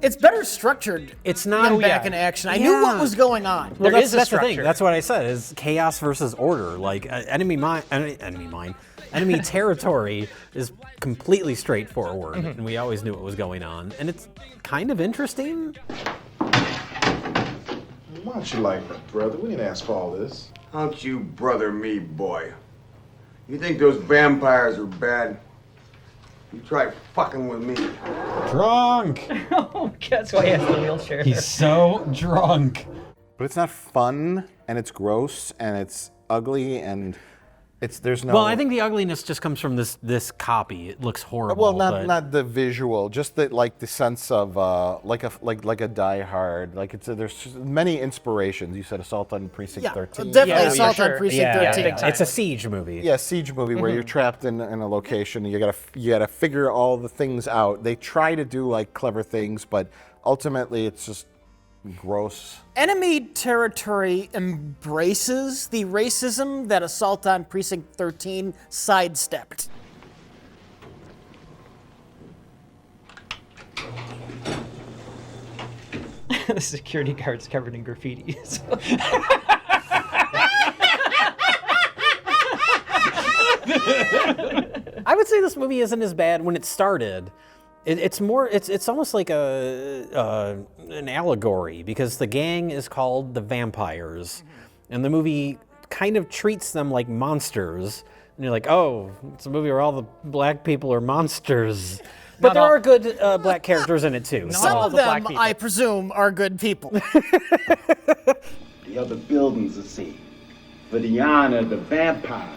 It's better structured. It's not than back in action. I knew what was going on. Well, There that's is a the thing. structure. That's what I said. Is chaos versus order. Like Enemy Territory is completely straightforward, and we always knew what was going on, and it's kind of interesting. Why don't you like that, brother? We didn't ask for all this. Don't you brother me, boy. You think those vampires are bad? You try fucking with me. Drunk! Oh, that's why he has the wheelchair. He's so drunk. But it's not fun, and it's gross, and it's ugly, and there's no. Well, I think the ugliness just comes from this copy. It looks horrible. Well, but not the visual, just the sense of like a Die Hard. Like there's many inspirations. You said Assault on Precinct 13. Definitely Assault on Precinct 13. It's a siege movie. Yeah, siege movie where you're trapped in a location. And you gotta figure all the things out. They try to do like clever things, but ultimately it's just gross. Enemy Territory embraces the racism that Assault on Precinct 13 sidestepped. The security guard's covered in graffiti. I would say this movie isn't as bad when it started. It's almost like an allegory, because the gang is called the Vampires, and the movie kind of treats them like monsters. And you're like, oh, it's a movie where all the black people are monsters. But there are good black characters in it too. Some of them, I presume, are good people. The other buildings are safe. For the honor of the vampires.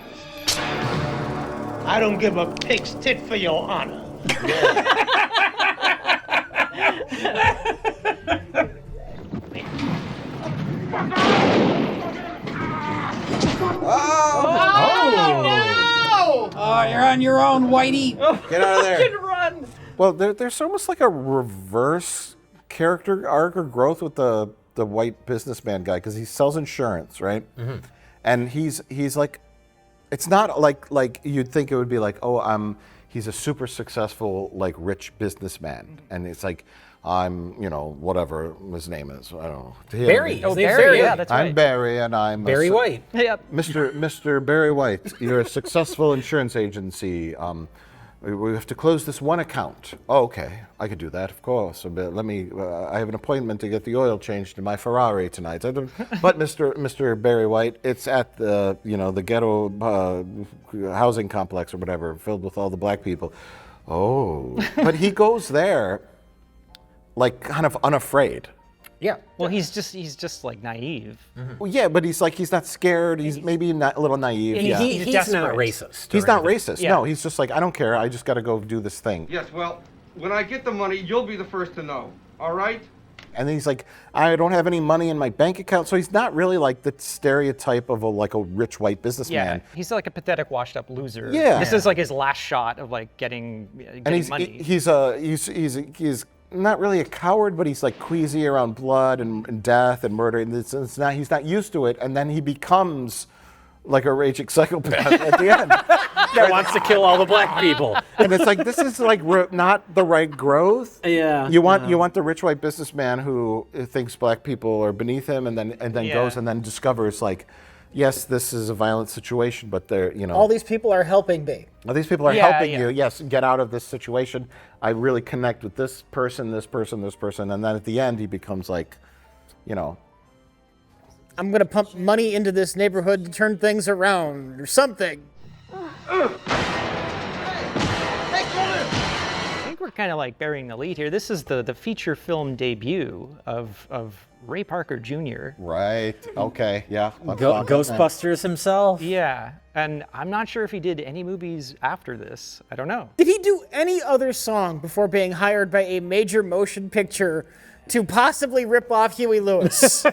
I don't give a pig's tit for your honor. Oh, you're on your own, Whitey. Get out of there. Can run. Well, there's almost like a reverse character arc or growth with the white businessman guy, because he sells insurance, right? Mm-hmm. And he's like, it's not like you'd think it would be like, oh, he's a super successful, like, rich businessman. And it's like, I'm, whatever his name is. I don't know. Barry. Oh, Barry. Yeah, that's right. I'm Barry, and I'm Barry White. Yep. Mr. Barry White. You're a successful insurance agency. We have to close this one account. Oh, okay, I could do that, of course. But let me. I have an appointment to get the oil changed in my Ferrari tonight. But Mr. Barry White, it's at the the ghetto housing complex or whatever, filled with all the black people. Oh, but he goes there, like, kind of unafraid. Yeah. Well, he's just like naive. Mm-hmm. Well, yeah, but he's not scared. He's maybe not a little naive. And yeah. he's not racist. He's not racist. Yeah. No, he's just like, I don't care. I just got to go do this thing. Yes, well, when I get the money, you'll be the first to know. All right? And then he's like, I don't have any money in my bank account. So he's not really like the stereotype of a rich white businessman. Yeah, he's like a pathetic, washed-up loser. Yeah. This is like his last shot of like getting money. He's not really a coward, but he's like queasy around blood and death and murder. And he's not used to it. And then he becomes like a raging psychopath at the end. That wants to kill all the black people. And it's like, this is like not the right growth. Yeah. You want the rich white businessman who thinks black people are beneath him, and then goes and then discovers, like, yes, this is a violent situation, but they're all these people are helping me. All these people are helping you, yes, get out of this situation. I really connect with this person, this person, this person, and then at the end he becomes like, I'm going to pump money into this neighborhood to turn things around or something. I think we're kind of like burying the lead here. This is the feature film debut of Ray Parker Jr. Right. Okay. Yeah. Ghostbusters himself. Yeah, and I'm not sure if he did any movies after this. I don't know. Did he do any other song before being hired by a major motion picture to possibly rip off Huey Lewis.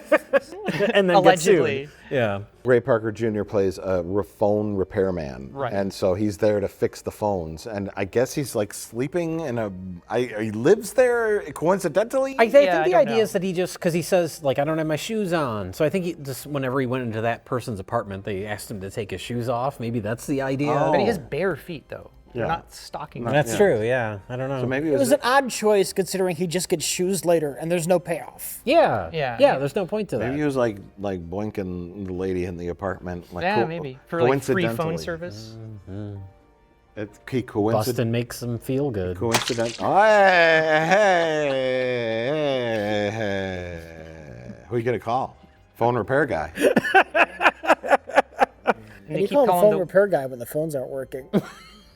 And then Allegedly. Get sued. Yeah. Ray Parker Jr. plays a phone repairman, Right. and so he's there to fix the phones. And I guess he's like sleeping in he lives there coincidentally. I think I the don't idea know. is that he just, because he says, like, I don't have my shoes on. So I think he just, whenever he went into that person's apartment, they asked him to take his shoes off. Maybe that's the idea. But he has bare feet, though. They're Yeah. not stocking. That's true, yeah. I don't know. So maybe It was an odd choice considering he just gets shoes later and there's no payoff. Yeah. Yeah. There's no point to that. Maybe he was like boinking the lady in the apartment. Like Yeah, maybe. For like free phone coincidentally. service. He coincidentally. Bustin' makes him feel good. Coincident. Oh, hey. Who you gonna call? Phone repair guy. And you call him a phone repair guy when the phones aren't working.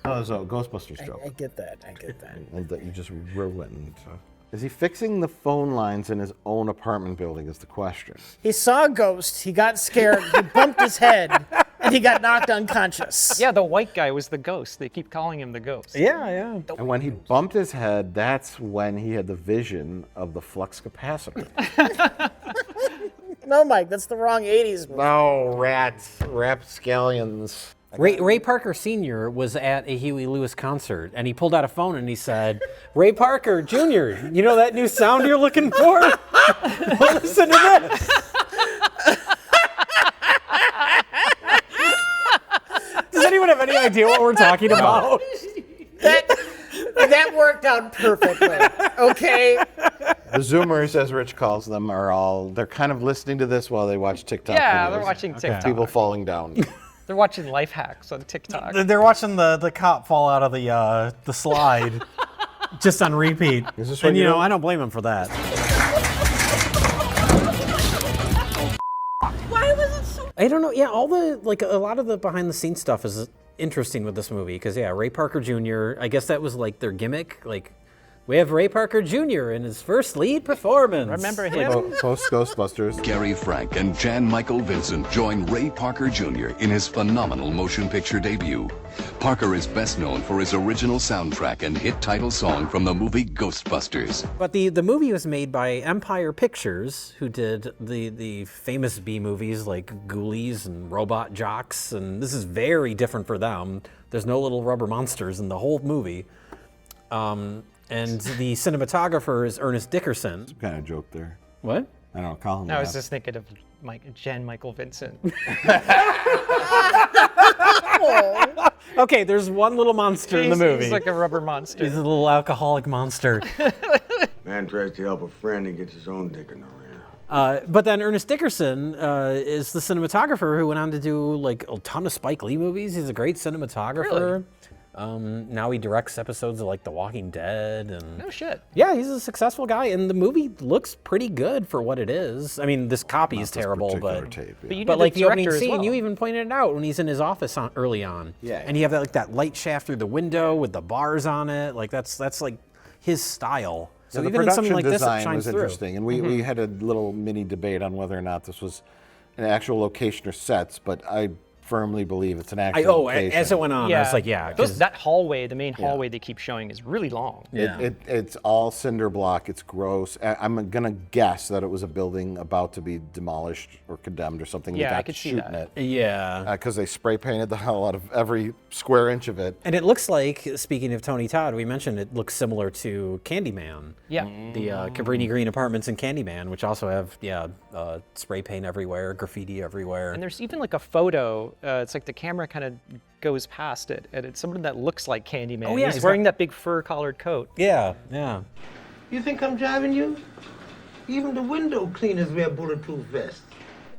Oh, it's a Ghostbusters joke. I get that. That you just ruined. Is he fixing the phone lines in his own apartment building is the question. He saw a ghost, he got scared, he bumped his head, and he got knocked unconscious. Yeah, the white guy was the ghost. They keep calling him the ghost. Yeah. And when he bumped his head, that's when he had the vision of the flux capacitor. No, Mike, that's the wrong 80s movie. No, rapscallions. Ray Parker Sr. was at a Huey Lewis concert, and he pulled out a phone and he said, Ray Parker Jr., you know that new sound you're looking for? Well, listen to this. Does anyone have any idea what we're talking about? That worked out perfectly. Okay. The Zoomers, as Rich calls them, they're kind of listening to this while they watch TikTok Yeah, videos. they're watching TikTok. People falling down. They're watching life hacks on TikTok. They're watching the cop fall out of the slide just on repeat. Is this And what you you know, do? I don't blame him for that. Why was it so? I don't know. Yeah, a lot of the behind the scenes stuff is interesting with this movie because Ray Parker Jr. I guess that was like their gimmick. Like, we have Ray Parker Jr. in his first lead performance. Remember him? Post Ghostbusters. Gary Frank and Jan Michael Vincent join Ray Parker Jr. in his phenomenal motion picture debut. Parker is best known for his original soundtrack and hit title song from the movie Ghostbusters. But the movie was made by Empire Pictures, who did the famous B movies like Ghoulies and Robot Jocks, and this is very different for them. There's no little rubber monsters in the whole movie. And the cinematographer is Ernest Dickerson. Some kind of joke there. What? I don't know. Call him I was that. just thinking of Jan Michael Vincent. Okay, there's one little monster in the movie. He's like a rubber monster. He's a little alcoholic monster. Man tries to help a friend and gets his own dick in the rear. But then Ernest Dickerson is the cinematographer who went on to do like a ton of Spike Lee movies. He's a great cinematographer. Now he directs episodes of like The Walking Dead and No shit. yeah, he's a successful guy, and the movie looks pretty good for what it is. I mean, this copy is terrible, but tape, But you but did like the the opening director as scene, well. you even pointed it out when he's in his office early on. Yeah. And you have that light shaft through the window with the bars on it. Like that's like his style. So the even in something production like this, it design shines was through. interesting, and we had a little mini debate on whether or not this was an actual location or sets, but I firmly believe it's an actual location. As it went on, I was like, yeah. 'cause- That hallway, the main hallway they keep showing is really long. Yeah. It's all cinder block. It's gross. I'm gonna guess that it was a building about to be demolished or condemned or something. Yeah, they got I could see shooting that. it. Yeah. Because they spray painted the hell out of every square inch of it. And it looks like, speaking of Tony Todd, we mentioned it looks similar to Candyman. Yeah. The Cabrini Green apartments in Candyman, which also have, spray paint everywhere, graffiti everywhere. And there's even like a photo. It's like the camera kind of goes past it, and it's someone that looks like Candyman. Oh, yeah, he's he's wearing that big fur-collared coat. Yeah. You think I'm driving you? Even the window cleaners wear bulletproof vests.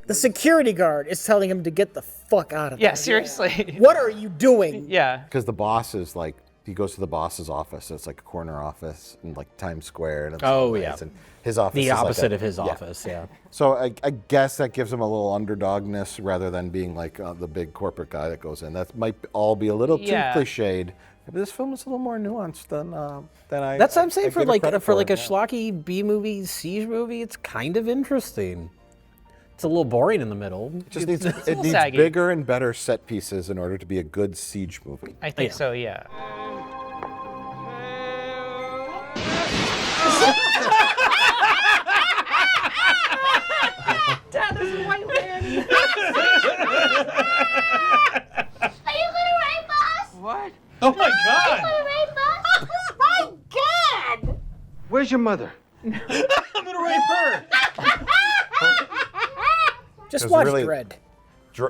The security guard is telling him to get the fuck out of there. Yeah, seriously. What are you doing? Yeah. Because the boss is like, he goes to the boss's office. It's like a corner office in like Times Square. And it's yeah. And his office The is like opposite of his office, yeah. So I guess that gives him a little underdogness rather than being like the big corporate guy that goes in. That might all be a little too cliched. But this film is a little more nuanced than I. That's what I'm saying. I For give it like credit a yeah. schlocky B movie, siege movie, it's kind of interesting. It's a little boring in the middle. It needs saggy. bigger and better set pieces in order to be a good siege movie. I think so, yeah. Are you gonna rape us? What? Oh my Are you God! gonna rape us? My God! Where's your mother? I'm gonna rape her. Just It was watch really- Dredd.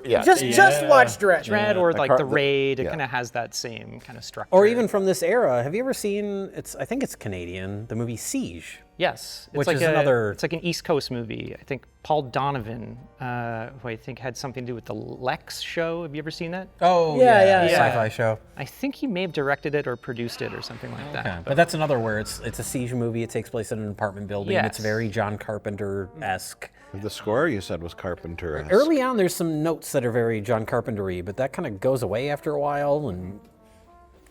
Yeah. Just watch Dredd. Dredd or like The the- Raid, it yeah. kind of has that same kind of structure. Or even from this era, have you ever seen? I think it's Canadian. The movie Siege. Yes, it's Which like is another- It's like an East Coast movie. I think Paul Donovan, who I think had something to do with the Lex show. Have you ever seen that? Oh Yeah. sci-fi show. I think he may have directed it or produced it or something like that. Okay. But that's another where it's a siege movie. It takes place in an apartment building. It's Yes. very John Carpenter-esque. The score you said was Carpenter. Early on, there's some notes that are very John Carpenter-y, but that kind of goes away after a while, and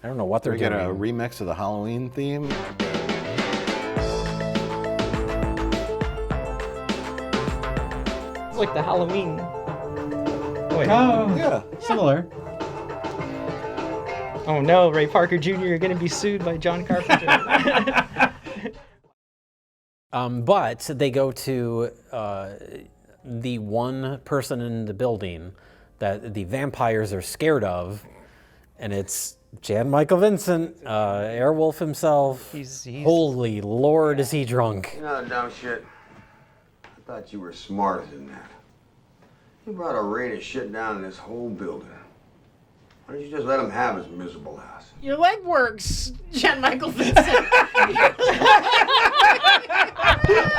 I don't know what they're We doing. get a remix of the Halloween theme. It's like the Halloween. Wait. Oh, Yeah. similar. Oh no, Ray Parker Jr., you're going to be sued by John Carpenter. But they go to the one person in the building that the vampires are scared of, and it's Jan Michael Vincent, Airwolf himself. He's- Holy Lord, is he drunk? You know, dumb shit. I thought you were smarter than that. You brought a rain of shit down in this whole building. Why don't you just let him have his miserable ass? Your leg works, John Michael Vincent.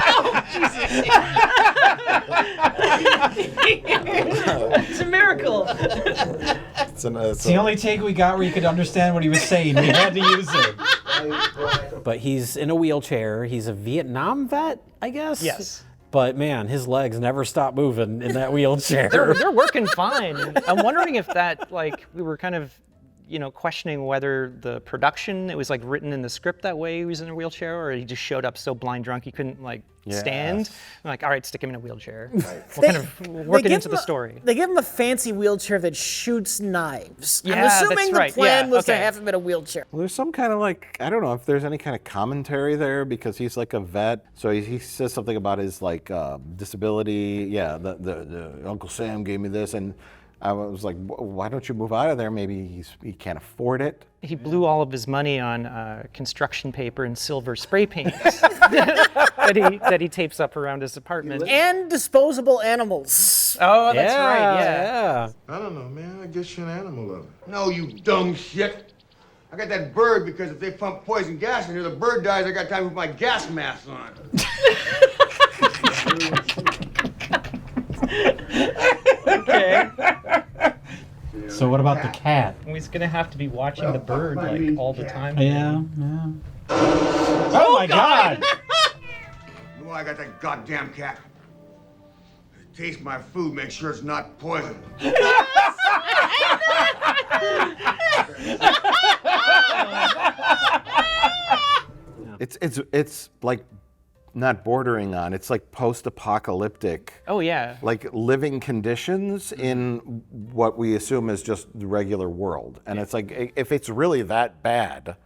Oh, Jesus. It's a miracle. It's the only take we got where you could understand what he was saying. We had to use it. But he's in a wheelchair. He's a Vietnam vet, I guess? Yes. But man, his legs never stop moving in that wheelchair. they're working fine. I'm wondering if that, like, we were kind of, questioning whether the production, it was like written in the script that way he was in a wheelchair, or he just showed up so blind drunk he couldn't stand. I'm like, all right, stick him in a wheelchair. We'll kind of work it into the story. They give him a fancy wheelchair that shoots knives. I'm Yeah, assuming that's the right. plan Yeah, was to okay. have him in a wheelchair. Well, there's some kind of I don't know if there's any kind of commentary there because he's like a vet. So he says something about his disability. Yeah, the Uncle Sam gave me this, and I was like, why don't you move out of there? Maybe he can't afford it. He blew all of his money on construction paper and silver spray paints that he tapes up around his apartment. And disposable animals. Oh, that's right, yeah. I don't know, man. I guess you're an animal lover. No, you dumb shit. I got that bird because if they pump poison gas in here, the bird dies. I got time to put my gas mask on. Okay. So what about the cat? He's gonna have to be watching the bird all the time. Yeah. Oh my God! You know why I got that goddamn cat? Taste my food, make sure it's not poison. It's like not bordering on. It's like post-apocalyptic. Oh yeah. Like living conditions in what we assume is just the regular world. And it's like, if it's really that bad,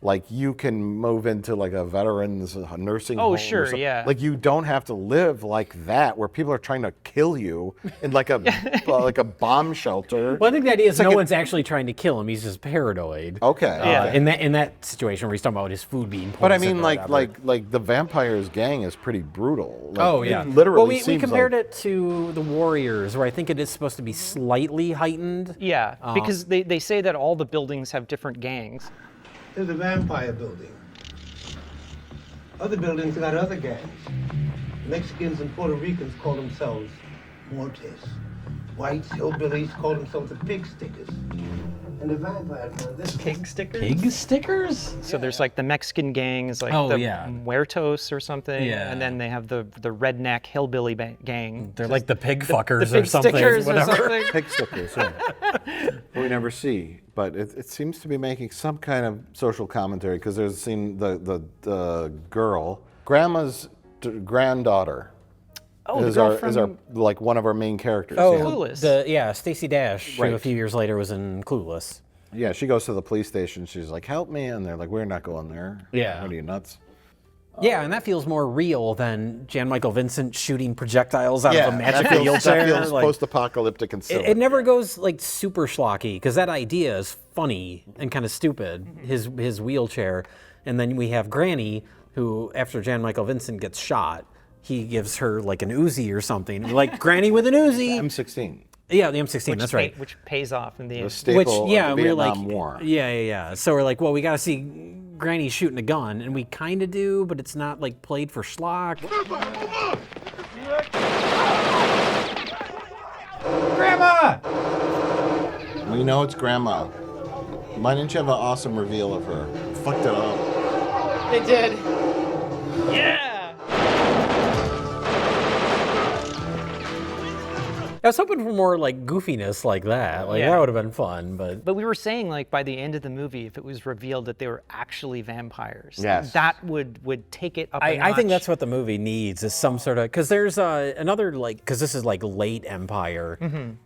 like you can move into like a veterans nursing home. Oh, or sure, something. yeah. Like you don't have to live like that where people are trying to kill you in like a like a bomb shelter. Well, I think the idea is It's like no one's actually trying to kill him. He's just paranoid. Okay. Yeah. In that situation where he's talking about his food being poisoned. But I mean, or like whatever. the vampires gang is pretty brutal. Like, Oh yeah, it literally well, we seems compared like, it to the Warriors, where I think it is supposed to be slightly heightened. Yeah, because they say that all the buildings have different gangs. There's a vampire building. Other buildings got other gangs. Mexicans and Puerto Ricans call themselves Mortes. Whites, hillbillies call themselves the pig stickers. And the vampires call this Pig stickers? Pig stickers? So there's like the Mexican gangs, like Oh, the yeah. Muertos or something. Yeah. And then they have the redneck hillbilly gang. They're like the pig fuckers the pig or something. stickers or whatever. something. pig stickers. Yeah. We never see, but it seems to be making some kind of social commentary because there's a scene the girl, grandma's granddaughter. Oh, is the girl our from... like one of our main characters. Oh, yeah. Clueless. Stacey Dash, who Right. a few years later was in Clueless. Yeah, she goes to the police station. She's like, "Help me!" And they're like, "We're not going there." Yeah. What are you nuts? Yeah, and that feels more real than Jan Michael Vincent shooting projectiles out Yeah, of a magic that wheelchair. feels Like, post-apocalyptic and silly. it never goes like super schlocky because that idea is funny and kind of stupid. His wheelchair, and then we have Granny, who after Jan Michael Vincent gets shot, he gives her like an Uzi or something, like Granny with an Uzi. M16. Yeah, the M16. That's right. Which pays off in the end. The staple of the we're Vietnam like, War. Yeah. So we're like, well, we got to see Granny shooting a gun, and we kind of do, but it's not like played for schlock. Grandma! We know it's Grandma. Why didn't you have an awesome reveal of her? Fucked it up. They did. Yeah! I was hoping for more like goofiness like that. Like that would have been fun, but we were saying like by the end of the movie, if it was revealed that they were actually vampires, Yes. that would take it up a I think notch. that's what the movie needs is some sort of, because there's another like, because this is like late Empire,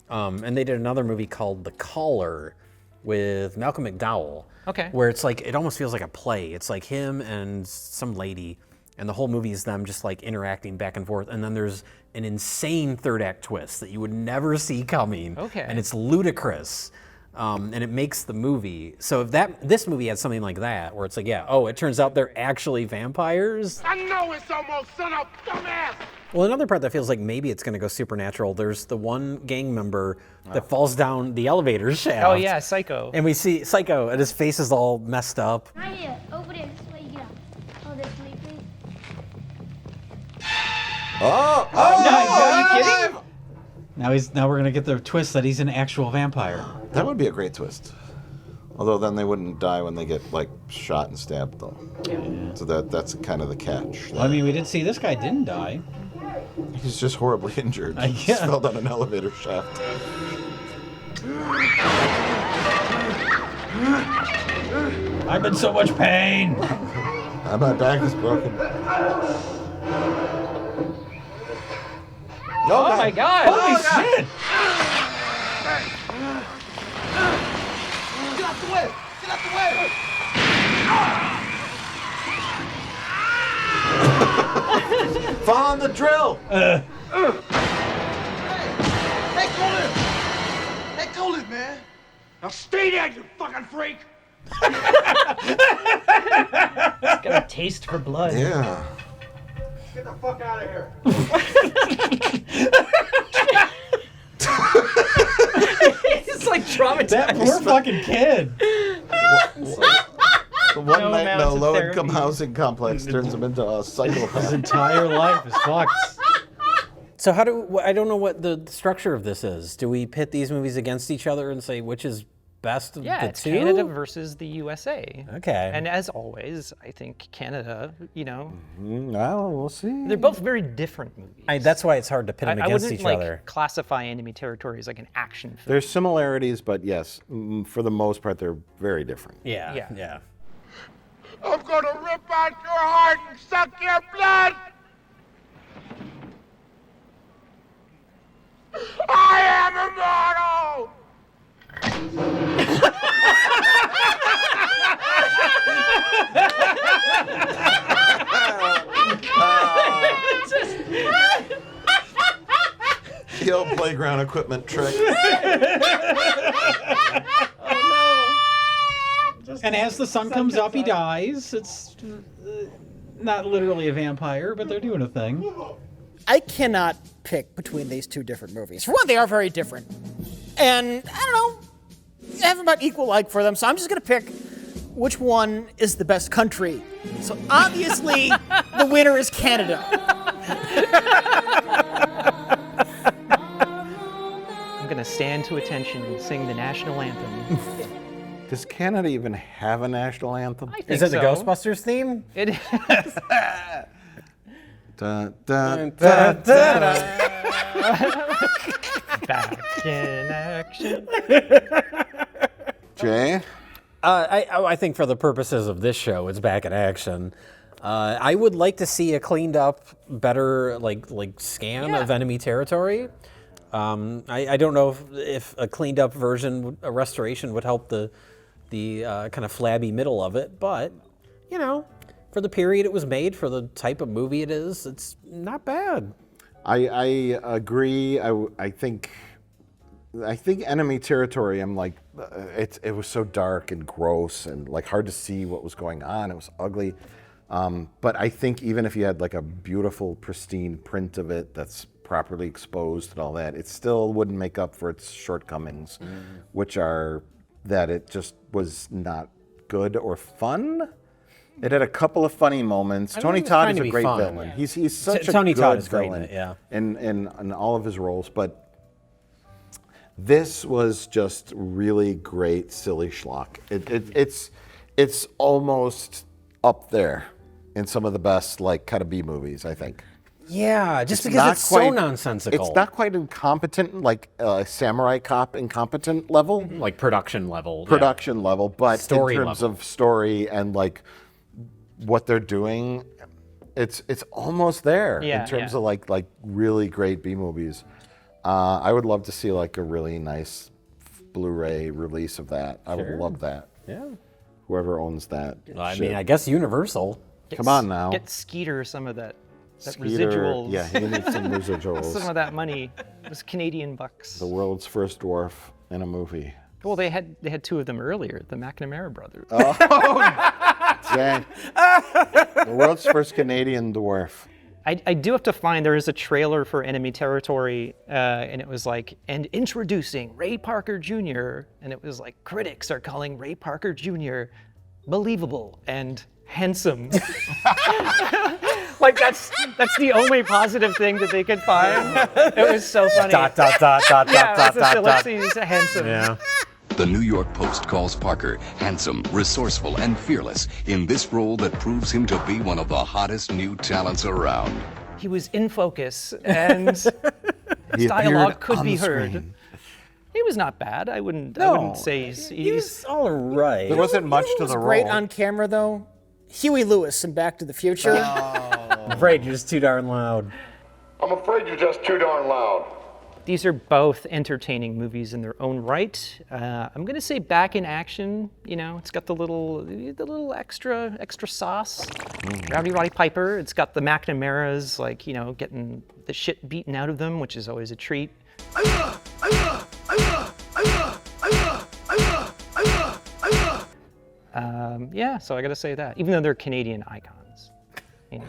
and they did another movie called The Caller with Malcolm McDowell. Okay. Where it's like, it almost feels like a play. It's like him and some lady, and the whole movie is them just like interacting back and forth, and then there's an insane third act twist that you would never see coming. Okay. And it's ludicrous. And it makes the movie. So if this movie had something like that, where it's like, it turns out they're actually vampires. I know it's almost son of dumbass. Well, another part that feels like maybe it's going to go supernatural. There's the one gang member that falls down the elevator shaft. Oh yeah, Psycho. And we see Psycho, and his face is all messed up. Right here, over there. This way you get out. Oh, this way, please. Oh! Are you kidding? Now we're gonna get the twist that he's an actual vampire. That would be a great twist. Although then they wouldn't die when they get like shot and stabbed, though. Yeah. So that's kind of the catch. Well, I mean, we did see this guy didn't die. He's just horribly injured. He Yeah. fell down an elevator shaft. I'm in so much pain. My back is broken. Oh my God! Holy shit! Get out the way! Get out the way! Fall on the drill! Hey, Colin! Hey, Colin, man! Now stay there, you fucking freak! He's got a taste for blood. Yeah. Get the fuck out of here! He's like traumatized. That poor fucking kid. The one No night in a amounts of low-income therapy. housing complex turns him into a psychopath. His entire life is fucked. So I don't know what the structure of this is. Do we pit these movies against each other and say which is best of Yeah, the it's two? Canada versus the USA. Okay. And as always, I think Canada, Well, we'll see. they're both very different movies. That's why it's hard to pit them I against wouldn't each like other. classify Enemy Territory as like an action film. There's similarities, but yes, for the most part, they're very different. Yeah. I'm gonna rip out your heart and suck your blood! I am immortal! The old playground equipment trick. And as the sun comes up, he dies. It's not literally a vampire, but they're doing a thing. I cannot pick between these two different movies. For one, they are very different. And, I don't know, I have about equal like for them, so I'm just going to pick which one is the best country. So obviously, the winner is Canada. I'm gonna stand to attention and sing the national anthem. Does Canada even have a national anthem? I think Is it the so. Ghostbusters theme? It is. Dun, dun, Dun, dun, Back in action. Jay? I think for the purposes of this show, it's back in action. I would like to see a cleaned up, better like scan of enemy territory. I don't know if a cleaned up version, a restoration would help the kind of flabby middle of it, but for the period it was made, for the type of movie it is, it's not bad. I agree. I think Enemy Territory, I'm like, it was so dark and gross and like hard to see what was going on. It was ugly. But I think even if you had like a beautiful, pristine print of it that's properly exposed and all that, it still wouldn't make up for its shortcomings, which are that it just was not good or fun. It had a couple of funny moments. Tony Todd is a great villain. Yeah. He's such a Tony good Todd is villain great in all of his roles, but this was just really great, silly schlock. It's almost up there in some of the best like kind of B movies, I think. Yeah, just because it's so nonsensical. It's not quite incompetent, like Samurai Cop incompetent level. Like production level. Production level, but Story in terms level. of story and like what they're doing, it's almost there in terms of like really great B movies. I would love to see like a really nice Blu-ray release of that. I would love that. Yeah. Whoever owns that. I mean, I guess Universal. Come on now. Get Skeeter some of that Skeeter, residuals. yeah, he needs some residuals. Some of that money. Those Canadian bucks. The world's first dwarf in a movie. Well, they had two of them earlier, the McNamara brothers. Oh, dang. The world's first Canadian dwarf. I do have to find there is a trailer for Enemy Territory, and it was like, and introducing Ray Parker Jr., and it was like, critics are calling Ray Parker Jr. believable and handsome. Like that's the only positive thing that they could find. It was so funny. He's handsome. Yeah. The New York Post calls Parker handsome, resourceful, and fearless in this role that proves him to be one of the hottest new talents around. He was in focus, and his dialogue could be heard. He was not bad. I wouldn't say he's all right. There wasn't much to the role. Great on camera though. Huey Lewis in Back to the Future. I'm afraid you're just too darn loud. I'm afraid you're just too darn loud. These are both entertaining movies in their own right. I'm gonna say Back in Action. You know, it's got the little extra sauce. Roddy Piper. It's got the McNamara's, like, you know, getting the shit beaten out of them, which is always a treat. Yeah, so I gotta say that. Even though they're Canadian icons, you know,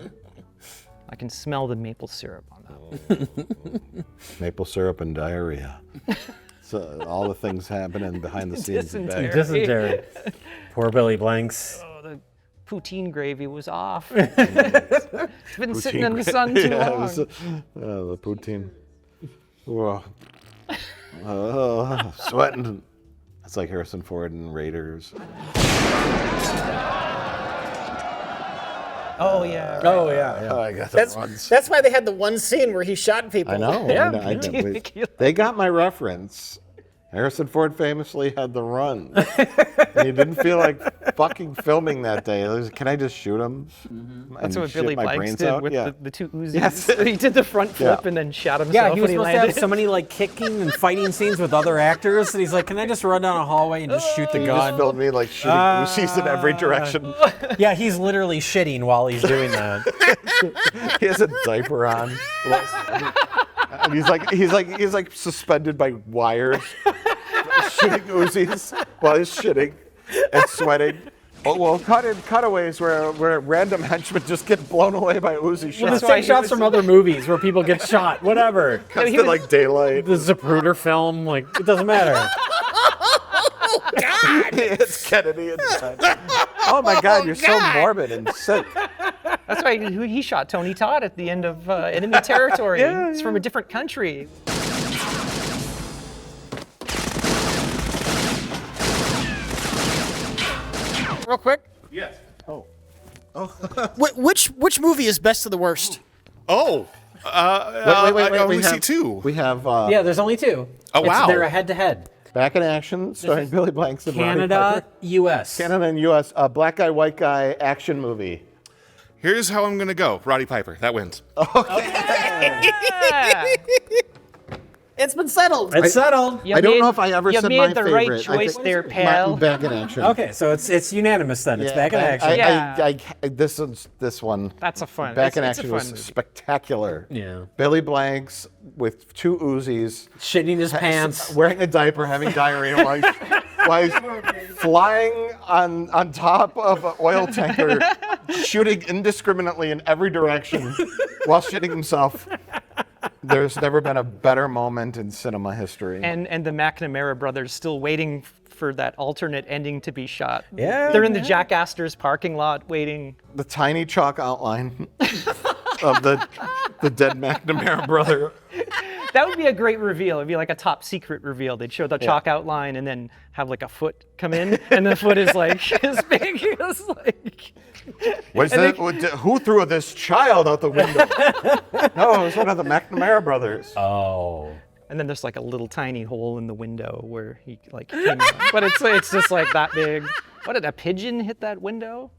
I can smell the maple syrup on that one. Maple syrup and diarrhea. So all the things happening behind the scenes. Dysentery. Poor Billy Blanks. Oh, the poutine gravy was off. It's been sitting in the sun too long. The poutine. Whoa. Sweating. It's like Harrison Ford and Raiders. Oh yeah. Right. Oh yeah. Oh, I got that once. That's why they had the one scene where he shot people. I know. Yeah. I know. They got my reference. Harrison Ford famously had the run. And he didn't feel like fucking filming that day. He was, can I just shoot him? That's what Billy Blanks did with the two Uzis. Yes. He did the front flip and then shot himself. Yeah, he was when supposed to have so many like kicking and fighting scenes with other actors, and he's like, "Can I just run down a hallway and just shoot the He gun?" just filmed me like shooting Uzis in every direction. Yeah, he's literally shitting while he's doing that. He has a diaper on. And he's like suspended by wires, shooting Uzis while he's shitting and sweating. Oh, well, cutaways where random henchmen just get blown away by Uzi shots. Well, the same shots from other movies where people get shot. Whatever. Cuts to like daylight. The Zapruder film, like it doesn't matter. God! It's Kennedy inside. Oh my God, you're so morbid and sick. That's why he shot Tony Todd at the end of Enemy Territory. It's from a different country. Real quick. Yes. Which movie is best of the worst? Oh. Wait. I only we see have two. We have. Yeah, there's only two. Oh, wow. They're a head-to-head. Back in Action, starring Billy Blanks and Roddy Canada, Piper. U.S. Canada and U.S. Black guy, white guy action movie. Here's how I'm going to go. Roddy Piper. That wins. Okay. It's been settled. It's settled. I don't know if I ever you said made my the favorite. right choice I think there, pal. Back in Action. Okay, so it's unanimous then. It's Back in Action. This one. That's a fun. Back in it's a Action fun was movie. spectacular. Yeah. Billy Blanks with 2 Uzis, shitting his pants, wearing a diaper, having diarrhea, while he's flying on top of an oil tanker, shooting indiscriminately in every direction while shitting himself. There's never been a better moment in cinema history. And the McNamara brothers still waiting for that alternate ending to be shot. Yeah. They're in the Jack Astor's parking lot waiting. The tiny chalk outline of the dead McNamara brother. That would be a great reveal. It'd be like a top secret reveal. They'd show the chalk outline and then have like a foot come in, and the foot is like as big as like. Who threw this child out the window? No, it was one of the McNamara brothers. Oh. And then there's like a little tiny hole in the window where he like came out. But it's just like that big. What did a pigeon hit that window?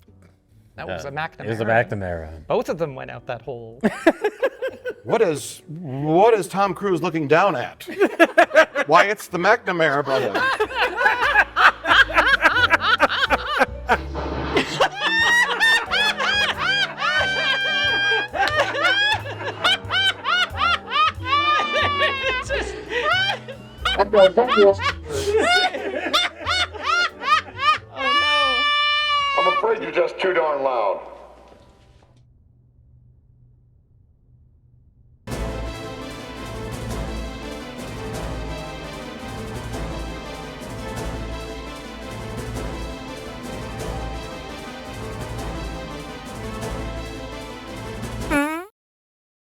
That was a McNamara. It was a McNamara. Both of them went out that hole. What is Tom Cruise looking down at? Why, it's the McNamara brothers. Okay, thank you. Oh no. I'm afraid you're just too darn loud.